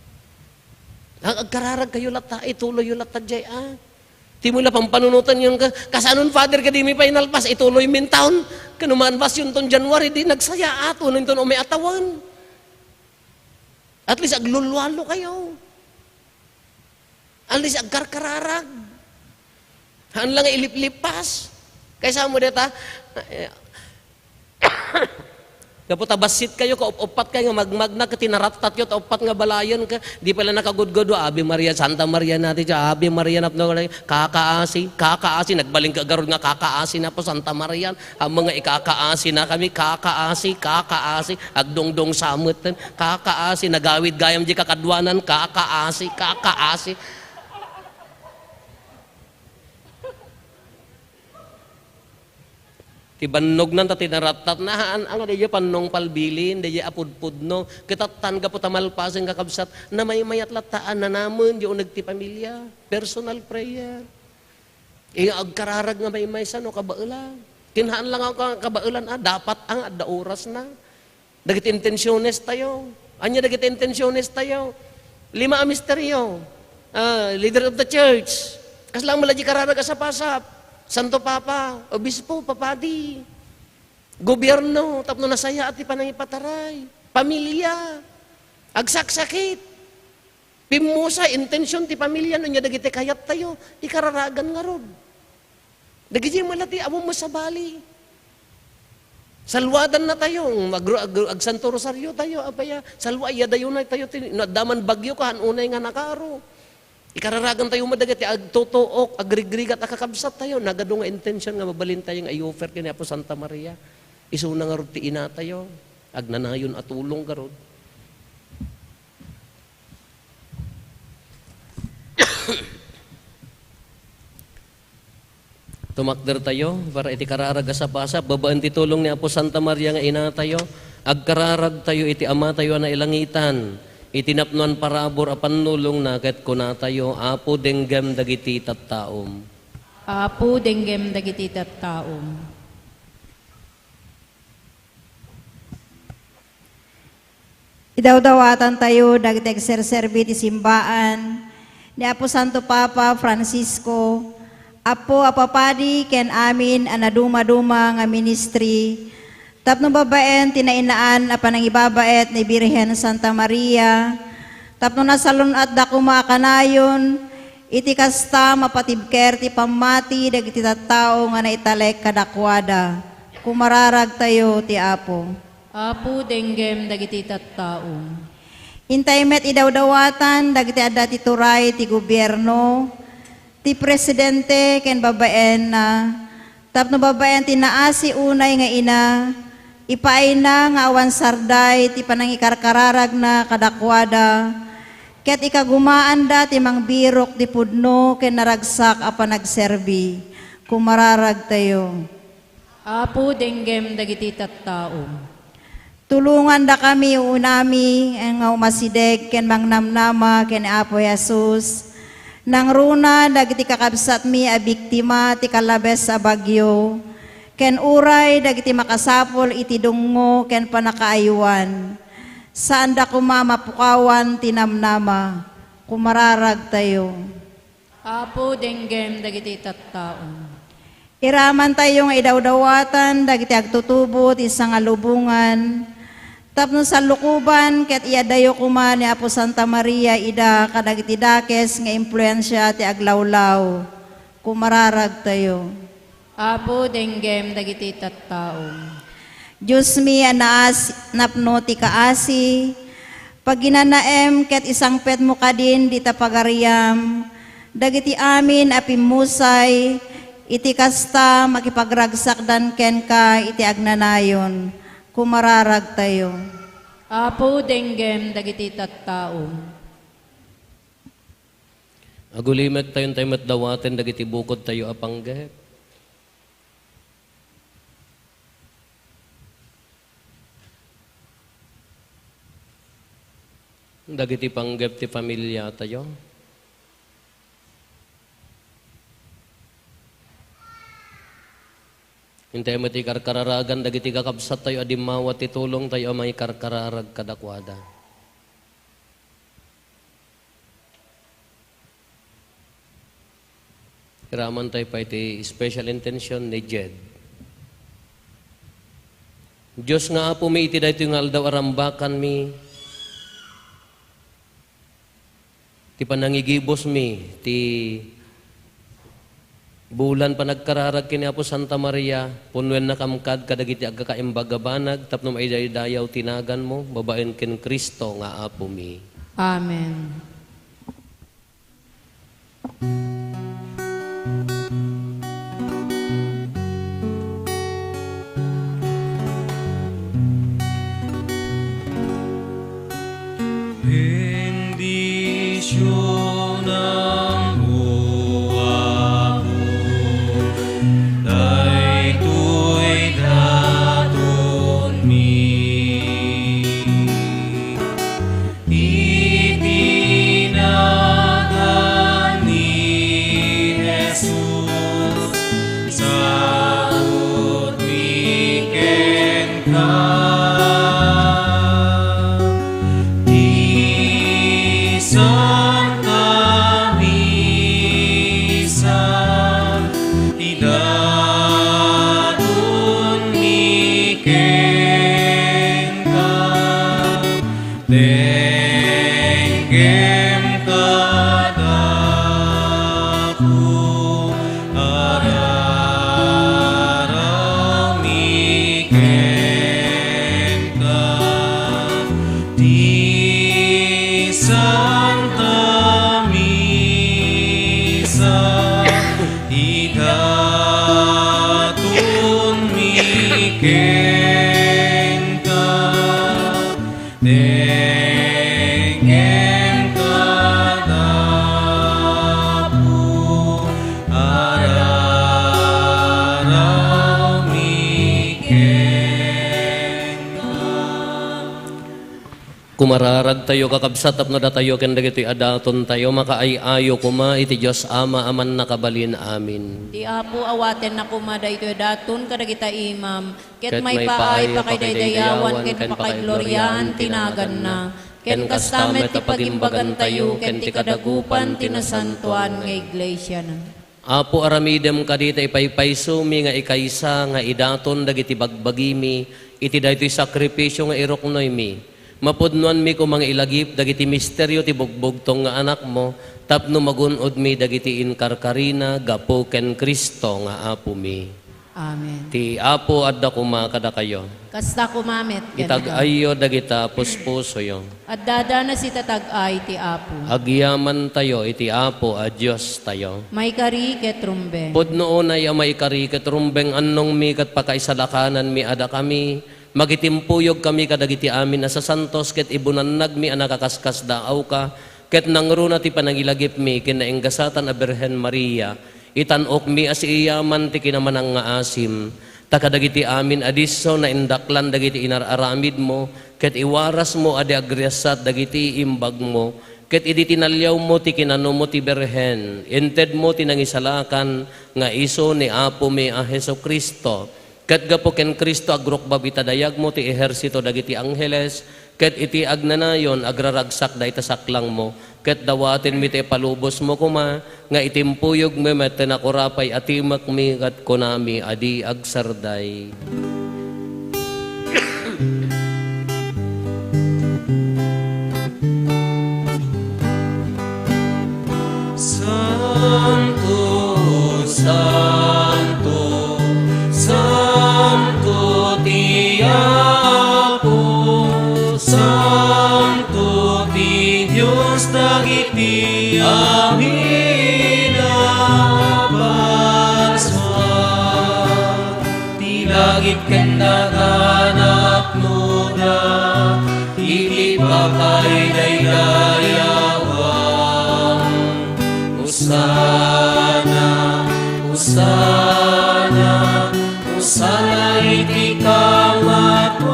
Agkararag kayo lata, ituloy yung lata jay, Timula pang panunutan yung kasanon father ka di may painalpas, ituloy min taon. Kanumaan bas yun ton January, di nagsaya ato, nun ton umi atawan. At least aglulwalo kayo. Alis agkarkararag. Han lang ilip-lipas. Kaysa mo deta, kapot basit kayo, kaupat kayo, magmagna, katinaratat yun, upat nga balayan ka, di pala nakagudgodo, Ave Maria, Santa Maria natin siya, Ave Maria, kakaasi, nagbaling kagarod nga, kakaasi na po, Santa Maria, ang mga ikakaasi na kami, kakaasi, agdongdong samot, kakaasi, nagawid gayam di kakadwanan, kakaasi. Tibannog nan ta tinaratat na ang adaya panong palbilin daya apudpudno kitatan ka po tamalpasen kakabsat na may mayat lataan na namon di uneg ti pamilya personal prayer agkararag nga may sano kabaulan kinhaan lang ako kabaulan dapat ang adda oras na dagiti intensyones tayo Anya dagiti intensyones tayo. 5 ang misteryo. Leader of the church. Kaslang malaji kararag sa pasap. Santo Papa, Obispo, Papadi. Gobyerno, tapno nasaya at ipanangipataray. Pamilya. Agsaksakit. Pimusa, intensyon ti pamilya no niya dagiti kayat tayo. Ikararagan nga rod. Dagiti malati, amo masabali. Salwadan na tayo, agsanto rosaryo tayo, apaya, salwa, iyadayo na tayo, nadaman bagyo ka, unay nga nakaro. Ikararagan tayo madagati, agtotook, agrigrigat, akakabsat tayo, nagado nga intensyon nga mabalin tayo, ay offer kini Apo Santa Maria. Isuna nga rod ti ina tayo, agnanayon at ulong ka rod. Tumakder tayo para iti kararag sa pasap. Babaan ti tulong ni Apo Santa Maria nga ina tayo. Agkararag tayo iti ama tayo na ilangitan. Itinapnuan parabor apan nulong na ket kuna tayo. Apo denggem dagiti tattaom. Apo denggem dagiti tattaom. Idawdawatan tayo dagiti agserserbi ti simbaan ni Apo Santo Papa Francisco. Apo apapadi ken amin anaduma-duma nga ministry. Tapno babaen tinainaan a panangibabaet ni Birhen Santa Maria. Tapno nasalun at dakuma kanayon iti kasta mapatibker ti pamati dagiti tattao nga naitalek kadakwada. Kumararag tayo ti Apo. Apo denggem dagiti tattaom. Intaymet idawdawatan dagiti adda ti turay ti gobyerno. Ti presidente ken babaen na tapno babaen ti naasi unay nga ina ipaina nga awan sarday ti panangikarkararag na kadakwada ket ikagumaan da ti mangbirok ti pudno ken naragsak a panagserbi kumararag tayo. Apo denggem dagiti tattaom. Tulungan da kami unami nga umasideg ken mangnamnama ken Apo Jesus. Nang runa dagiti kakabsat mi a biktima ti kalabes sa bagyo. Ken uray dagiti makasapol iti dungo ken panakaayuan. Saan da kumamapukawan tinamnama. Kumararag tayo. Apo denggem dagiti tattaom. Iraman tayo nga idawdawatan dagiti agtutubo ti sangalubungan. Tapno sa lukuban ket iyadayo kuma ni Apo Santa Maria ida kadagiti dakes nga impluensya ti aglawlaw. Kumararag tayo. Apo denggem dagiti tattaom. Diyos mi anaas napno ti kaasi. Pag ginanaem ket isang pet mo kadin di ta pagariam. Dagiti amin apimusay iti kasta makipagragsakdan ken ka iti agnanayon. Kumararag tayo. Apo denggem dagiti tattaom. Agulimet tayo tayo matdawaten dagiti bukod tayo apanggep. Dagiti panggep ti pamilya tayo. Hintay mo ti karkararagan, dagiti kakabsat tayo, adimawa ti tulong tayo, may karkararag kadakwada. Kiraman tayo pa iti special intention ni Jed. Diyos nga po may iti dahito yung aldaw arambakan mi, ti panangigibos mi, ti bulan pa nagkararag kini Apo Santa Maria, punwen na kamkad kadagiti agkakaimbagabanag, tapno maidaydayaw tinagan mo, babaen ken Kristo nga Apo mi. Amen. Bendisyon ang buwa mo, daytoy daton mi. Itinagan ni Jesus, saot mi ken ka. Kumararag tayo kakabsat tapno da tayo ken dagiti adaton tayo makaayayo kuma iti Dios Ama aman nakabalin amin. Di apo awaten na kumada ito daton kadagita imam. Ket Ket may may paay paay, pakaydayawan ket ken pakaygloryahan tinagan na. Ken kastamet ti pagimbagan tayo ken ti kadagupan tinasantuan nga iglesia na. Apo aramidem kadita ipaypaysumi nga ikaysa nga idaton dagiti bagbagimi iti daytoy sakripisyo nga iroknoy mi. Mapudnuan mi ko mga ilagip dagiti misteryo ti bugbugtong nga anak mo tapno magunod mi dagiti inkarkarina gapo ken Kristo nga apo mi. Amen. Ti apo adda kuma kada kayo. Kasta kumamit. Itag-ayo dagita puspuso yo. At dada na si tatag-ay ti apo. Agyaman tayo iti apo a Dios tayo. May kari ket rumbe. Pudno unay amay kari ket rumbeng annong mi ket pakaisalakanan mi ada kami. Magitimpuyog kami kadagiti amin na sa santos ket ibunannag mi a nakakaskas daaw ka ket nangruna ti panangilagip mi ken naenggasatan a Birhen Maria itanok mi as iyaman ti kinamanang nga asim takadagiti amin adiso na indaklan dagiti inararamid mo ket iwaras mo adi agresat dagiti imbag mo ket idi tinalyaw mo ti kinano mo ti Birhen inted mo ti nangisalakan nga iso ni apo mi a Hesukristo. Ket gapo ken Kristo agrukbab itadayag mo ti ehersito dagiti angheles ket iti agnanayon agraragsak da itasaklang mo ket dawaten mi ti palubos mo kuma nga itimpuyog mi met nakurapay atimak mi ket kunami adi agsarday. Santo, Santo, Santo ti Apo, Santo ti Dios dagiti amin abaswa, ti langit ken daganap nuda, iti papay daydayawan, Usana, Usana, Usana iti kamaton,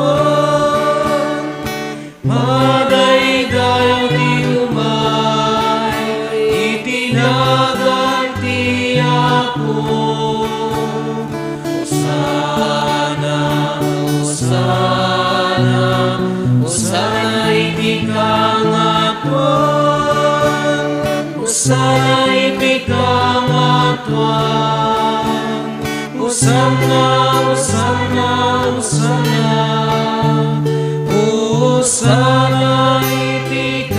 madaydayo ti umay, iti naganti ako. Usana, Usana, Usana iti kamaton, Usana iti kamaton, Usana, Usana, Usana, Usana iti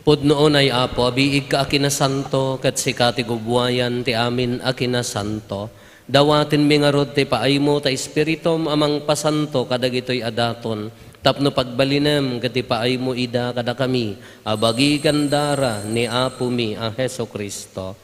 Pudnoon ay apo biig ka akinasanto ket sikati gubwayan ti amin akinasanto. Dawatin mi nga rod ti paay mo ta espiritum amang pasanto kadagitoy adaton. Tapno pagbalinem ket ti paay mo ida kada kami abagi kandara ni apo mi a Hesukristo.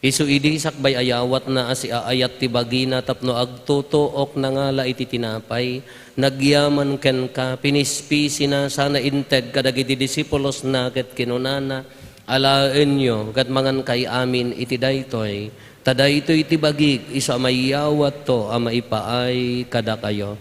Isu idi sakbay ayawat na asi aayat ti bagina tapno agtutuok na ngala iti tinapay nagyaman ken ka pinispisi na sana inted kadagiti disipulos na ket kinunana alaen nyo ket mangan kay amin iti daytoy tadaytoy iti bagik isa mayawat to a maipaay kada kayo.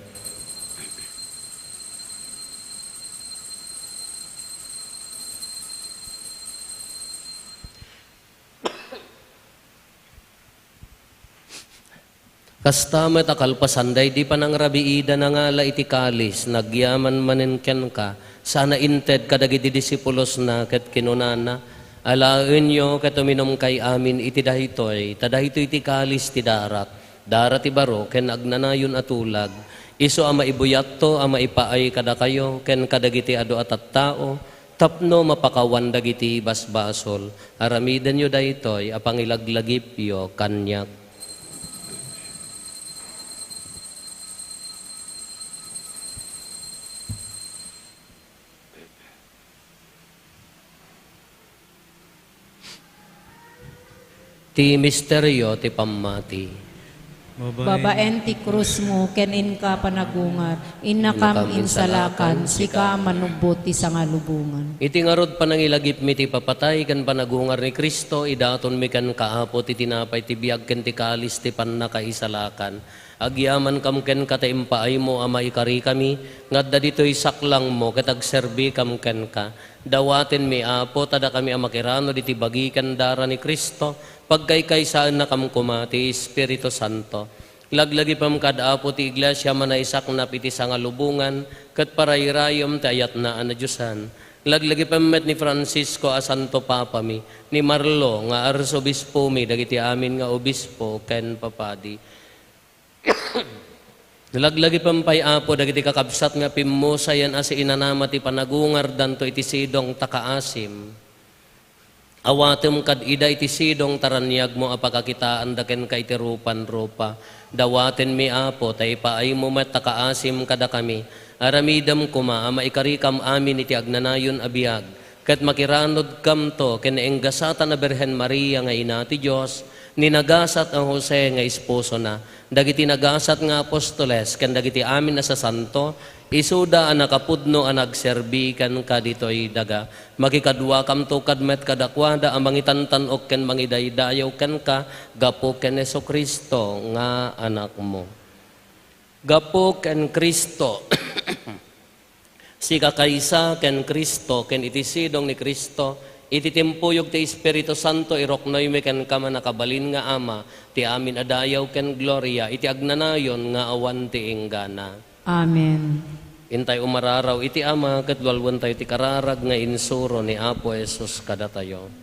Kastamet akalpasanday di pa nang rabiida na ngala iti kalis nagyaman manen ken ka sana inted kadagiti disipulos na ket kinunana alaen nyo ket uminom kay amin iti daytoy tadaytoy iti kalis ti darat ti baro ken agnanayon atulag isu a maibuyat to a maipaay kada kayo ken kadagiti adu at tao tapno mapakawan dagiti basbasol aramiden nyo daytoy a pangilaglagip yo kanyak. Ti misteryo ti pammati. Babaen ti krus mo, ken in ka panagungar, innakam insalakan, sika manubot ti sangalubungan. Iti ngarod panangilagip mi ti papatay kan panagungar ni Kristo, idaton mi kan kaapo ti tinapay ti biag ken ti kalis ti pannakaisalakan. Agyaman kam ken kataimpaay mo ama ikari kami, ngadda dito'y saklang mo katagserbi kam ken ka. Dawaten mi apo, tada kami amakirano diti bagikan dara ni Kristo, pagkaykaysaan na kam kumati, Espiritu Santo. Laglagi pam kadapo ti iglesia manaisak na piti sangalubungan, kat parayrayom ti ayat na anadyosan. Laglagi pam met ni Francisco a Santo Papa mi, ni Marlo nga arsobispo mi, dagiti amin nga obispo ken papadi. Laglagi pampay apo dagiti kakabsat nga pimmosayan as inanama ti panagungar danto iti sidong takaasim. Awatem kad ida iti sidong taranyag mo apakakitaan daken kay ti rupan-rupa. Dawaten mi apo tay paay mo met takaasim kada kami. Aramidam kuma ama ikarikam amin iti agnanayon abiyag. Ket makiranod kam to ken enggasatan na Birhen Maria nga ina ti Dios. Ninagasat ang Jose nga esposo na, dagiti nagasat nga apostoles, ken dagiti amin na sa santo, isuda ang nakapudno ang nagserbi kan ka dito'y daga. Makikadwa kam to kadmet kadakwada ang mangitantanok ken mangidaydayaw ken ka, gapo ken Jesucristo nga anak mo. Gapo ken Kristo, si kakaysa ken Kristo, ken itisidong ni Kristo, ititimpuyog ti Espiritu Santo, iroknoy me ken kama nakabalin nga ama, ti amin adayaw ken gloria, iti agnanayon nga awan ti inggana. Amen. Intay umararaw iti ama, ket walwan tayo ti kararag nga insuro ni Apo Jesus kada tayo.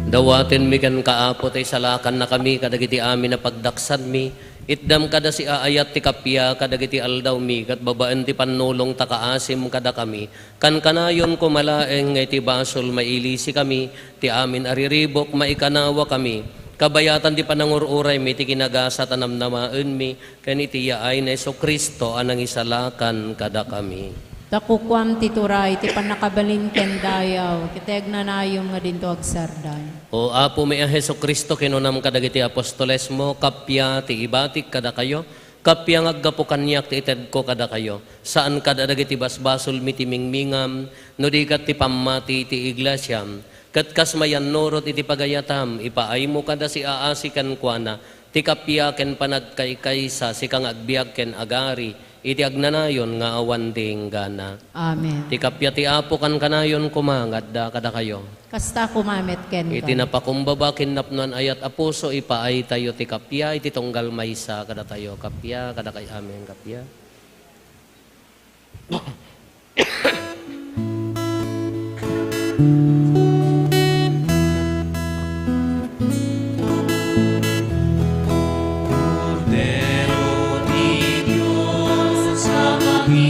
Dawaten mi kan kaapo tay salakan na kami kadagiti amin na pagdaksan mi. Itdam kada si aayat ti kapya kadagiti aldaw mi kat babaan ti panulong takaasim kada kami. Kan kanayon ko malaeng nga iti basol mailisi kami ti amin ariribok maikanawa kami. Kabayatan ti panangururay mi ti kinagasa tanamnamaan mi ken iti yaay na Jesucristo anang isalakan kada kami. Takukwam tituray, ti panakabalin ken dayaw, kiteg na nayon nga dinto agsardan. O apo may a Jesucristo kinunam kadagiti apostoles mo, kapya ti ibatik kada kayo, kapya ngaggapo kanyak ti ited ko kada kayo. Saan kada dagiti basbasol mi ti mingmingam, no di kat ti pamati ti iglesyam, kat kas mayan norot iti pagayatam, ipaay mo kada si aasi kan kuana, ti kapya ken panagkaykaysa, si kang agbiag ken agari, iti agnanayon nga awan ding gana. Amen. Ti kapya ti apo kan kanayon kumangad da kada kayo. Kasta kumamet ken Iti napakumbaba kinapnuan ayat apuso, ipaay tayo ti kapya, iti tunggal maysa kada tayo kapya, kada kay amen kapya. Cordero di Dios, amagitan,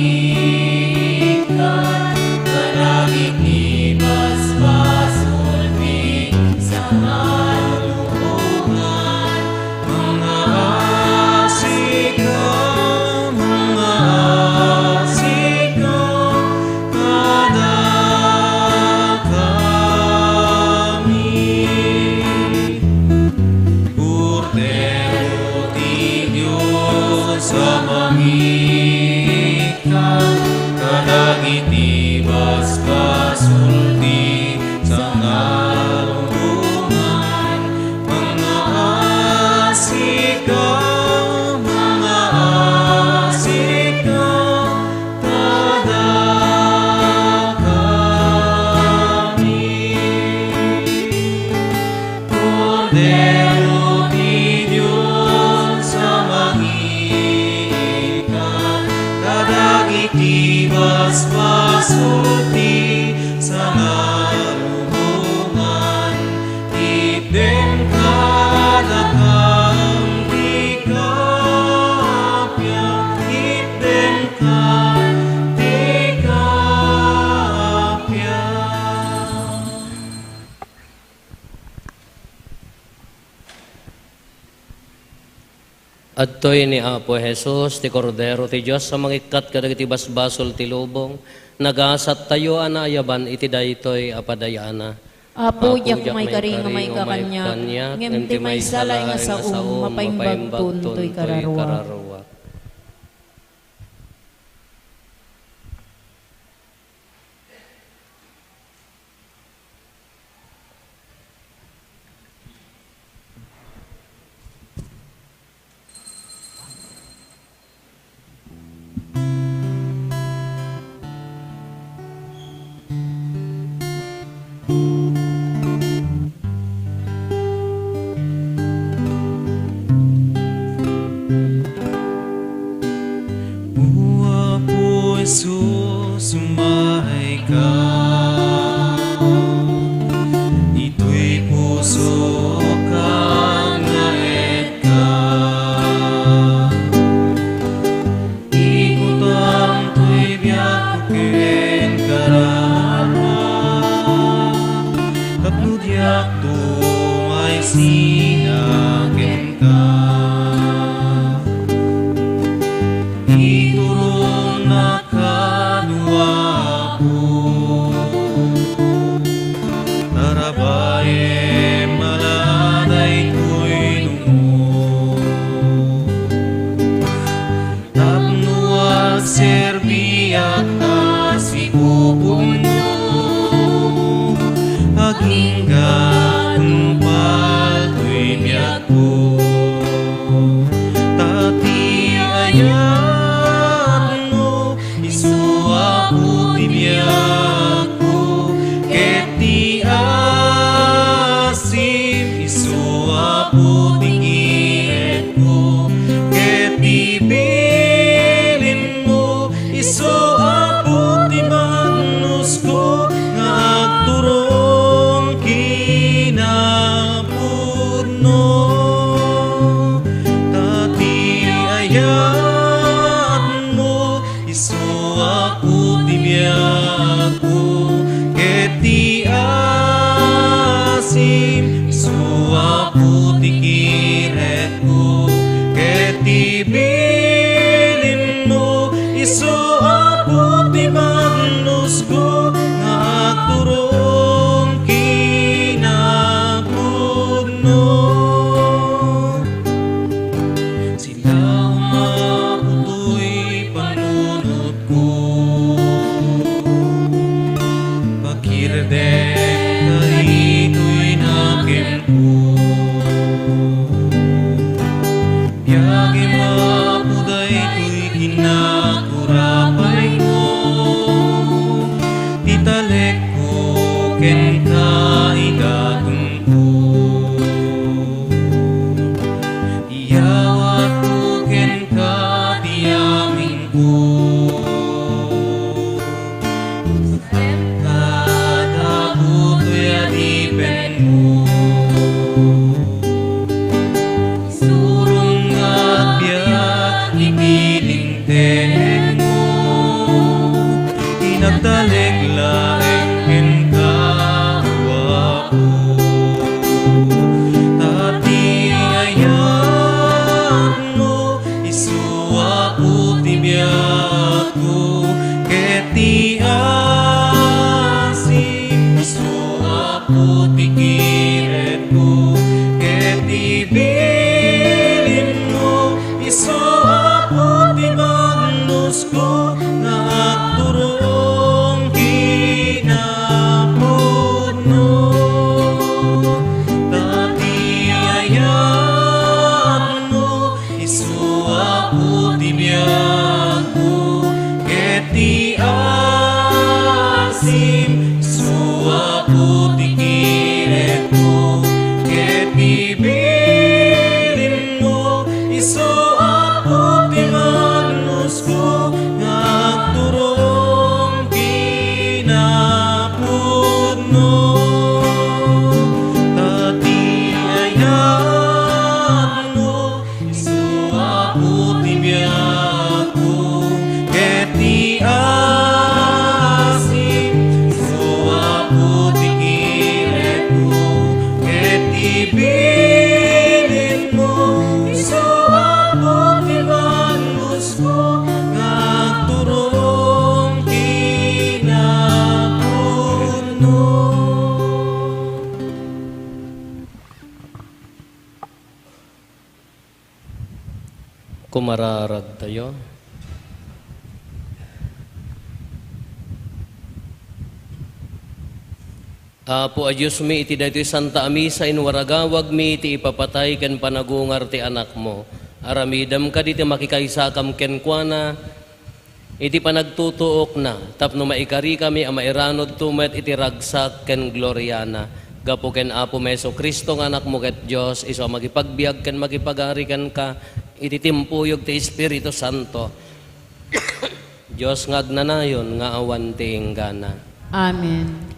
kanaging ibasbasul di sa kalooban. Mga asika, kada kami. Cordero di Dios, amagitan, kadagiti basbasulti sa ngalungan. Mga asika, kada kami. Cordero di Dios, amagitan, kadagiti basbasulti sa ngalungan. Iten kada kang di kapya, iten ka di kapya. Adtoy ni Apo Jesus, ti Cordero ti Diyos, sa mangikat kadagiti basbasol ti lubong, nagasat tayo anayaban iti daytoy apadayana. Apo, yak may karing may kakanya, ngem ti may salay nga sa mapaimbagtun to'y kararwa. Buwa po Jesus, sumahay ka. Ito'y puso kang naet ka. Ikutan to'y biyak ken karama. Kapnudyak to may sinaken ka. Iturong na kanwa ko, tarabaye maladay ko'y lungo. Tapno at serbi at asikupuno, agingga kumpal to'y biyak ko. Tati ayat mo, isuwa ko tibiyag ko, keti asim, isuwa ko tingiret ko, keti bilin mo, isuwa ko timagnus ko, nga agturong kinapudno. Tati ayat mo, isuwa ko tibiyag ko, keti asim, isuwa ko tikiret ko, keti bilin mo, isuwa ko timagnus ko, nga agturong kinapudno. Sila umaputo'y panunod ko, Yagi mapuday to'y kinakurapay ko, titalek ko ken ka idatong ko. Iyawat ko ken ka tiyamin ko. Kadabuto'y adipen mo. Surong at biyak ipiling tehen mo. Inagtaleg laeng ken kawa ko. Tati ayat mo, isuwa ko tibiyat ko. Keti asim, isuwa ko tikiret ko. Keti bilin mo, isuwa ko tibagnos ko. Na turong kinapudno. Tati ayat mo, isuwa ko tibiyag ko. Keti asim, isuwa ko tikiret ko. Keti bilin mo, isuwa ko tibagnos ko. Nagturong kinapudno. Tati ayat mo, isuwa ko tibiyag ko. Keti asim, isuwa ko tikiret ko. Keti bilin mo, isuwa ko tibagnos ko. Nagturong kinapudno. Kumararag tayo. Apo a Diyos mi iti daytoy Santa Misa inwaragawag mi iti ipapatay ken panagungar ti anak mo. Aramidam ka diti makikaysakam ken kuana iti panagtutuok na tapno maikari kami a mairanod tumet iti ragsak ken gloriana. Gapo ken Apo Meso Kristo nga anak mo ket Dios iso magipagbiag ken magipagari ken ka iti timpuyog ti Espiritu Santo. Dios nga agnanayon nga awan ti inggana. Amen.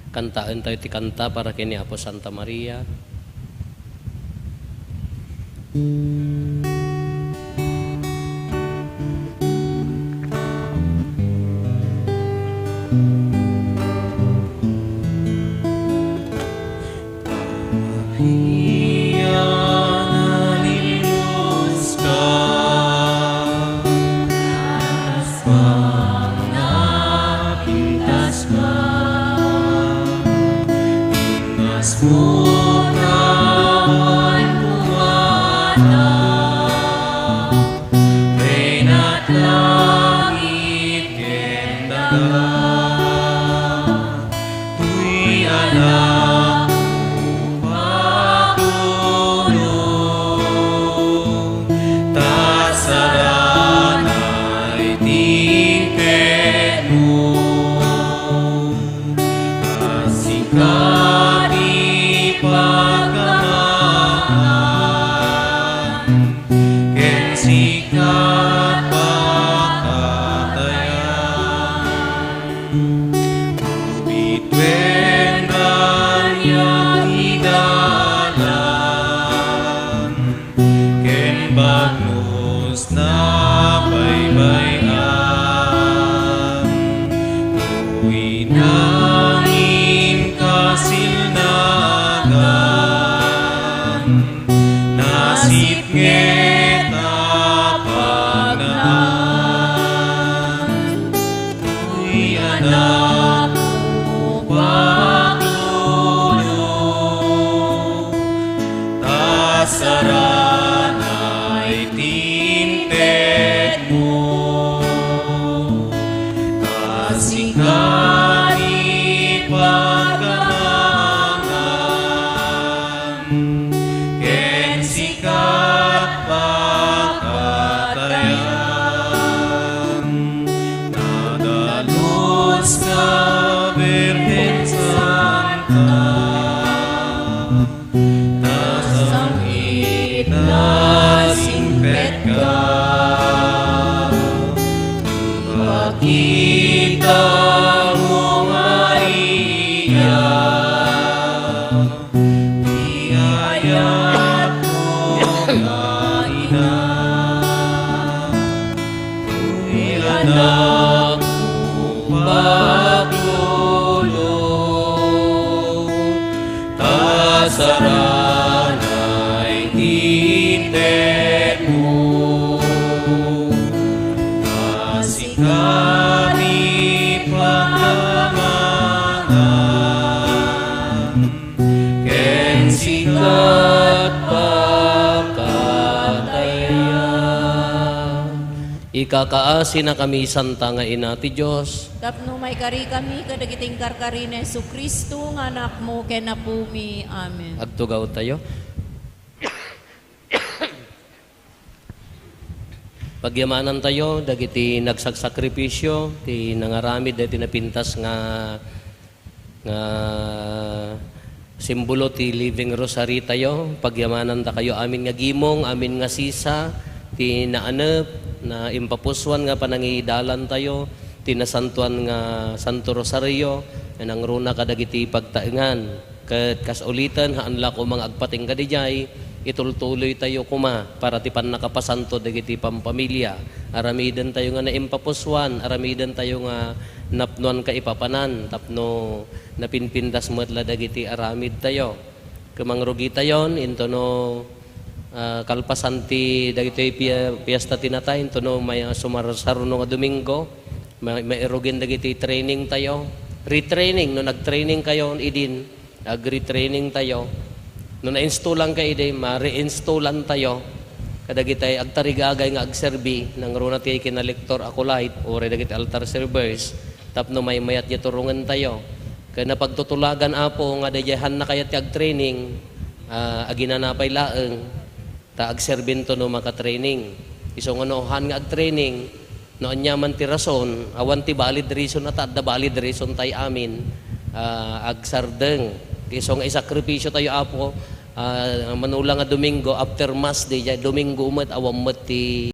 Kantaan tayo ti kanta para kini Apo Santa Maria. Maria, nalilus ka. Aswang napintas ka. Ingas mo kawan kumana. Reina't langit ken daga. Tuy anak patulong. Tasaranay tingked mo. Kasikat ipagkamaan. Ken sikat pakatayan. Bitwen kanyang idalan. Ken bagnos na baybayan. Uwinangin kasilnagan. Nasip ngeta pagnahan. Uy anak mo patulong. Tasaranay tinted mo. Kasikat ipagkamangan. Ken sikat ket ka. Ipakita mo nga iya, iayat mo nga ina. Uy anak mo pagtulong, tasaranay hintet mo. Masikani pangamangan, ken sikat pakataya. Ikakaasi na kami santa nga ina ti Diyos. Tapno may kari kami kadagiting karkari ni Jesu Kristo nga anak mo ken napumi. Amen. Agtugaw tayo. Pagyamanan tayo, dagiti nagsagsakripisyo, ti nangaramid, dagiti napintas nga simbolo ti Living Rosary tayo. Pagyamanan ta kayo amin nga gimong, amin nga sisa, ti naanep, na impapuswan nga panangidalan tayo, ti nasantuan nga Santo Rosario, nang runa kadagiti pagtaengan. Ket kasulitan, haanla ko mga agpating kadijay, itultuloy tayo kuma para ti pan nakapasanto dagiti pampamilya. Aramiden tayo nga naimpapuswan, aramiden tayo nga napnuan ka ipapanan, tapno napinpindas metla dagiti aramid tayo. Kamangrugi tayon, into no kalpasanti dagiti piyesta tinatay, into no may sumarsaruno nga Domingo, may erugin dagiti training tayo. Retraining, no nag-training kayo idin, nag-retraining tayo. No na-installan kayo idin, ma-reinstallan tayo. Kadagitay agtarigagay nga agserbi, nang runa tayo kinalektor akulait, o dagiti altar servers, tapno may mayat niya turungan tayo. Kaya napagtutulagan apo, nga dayahan na kayat ag-training, aginanapay laeng, ta agserbin to no maka-training. Isong anohan nga ag-training, no anyaman ti rason, awan ti valid reason at da valid reason tayo amin, agsardeng. Isong isakripisyo tayo apo, manulang nga Domingo, after Mass day, Domingo umat, awam mat ti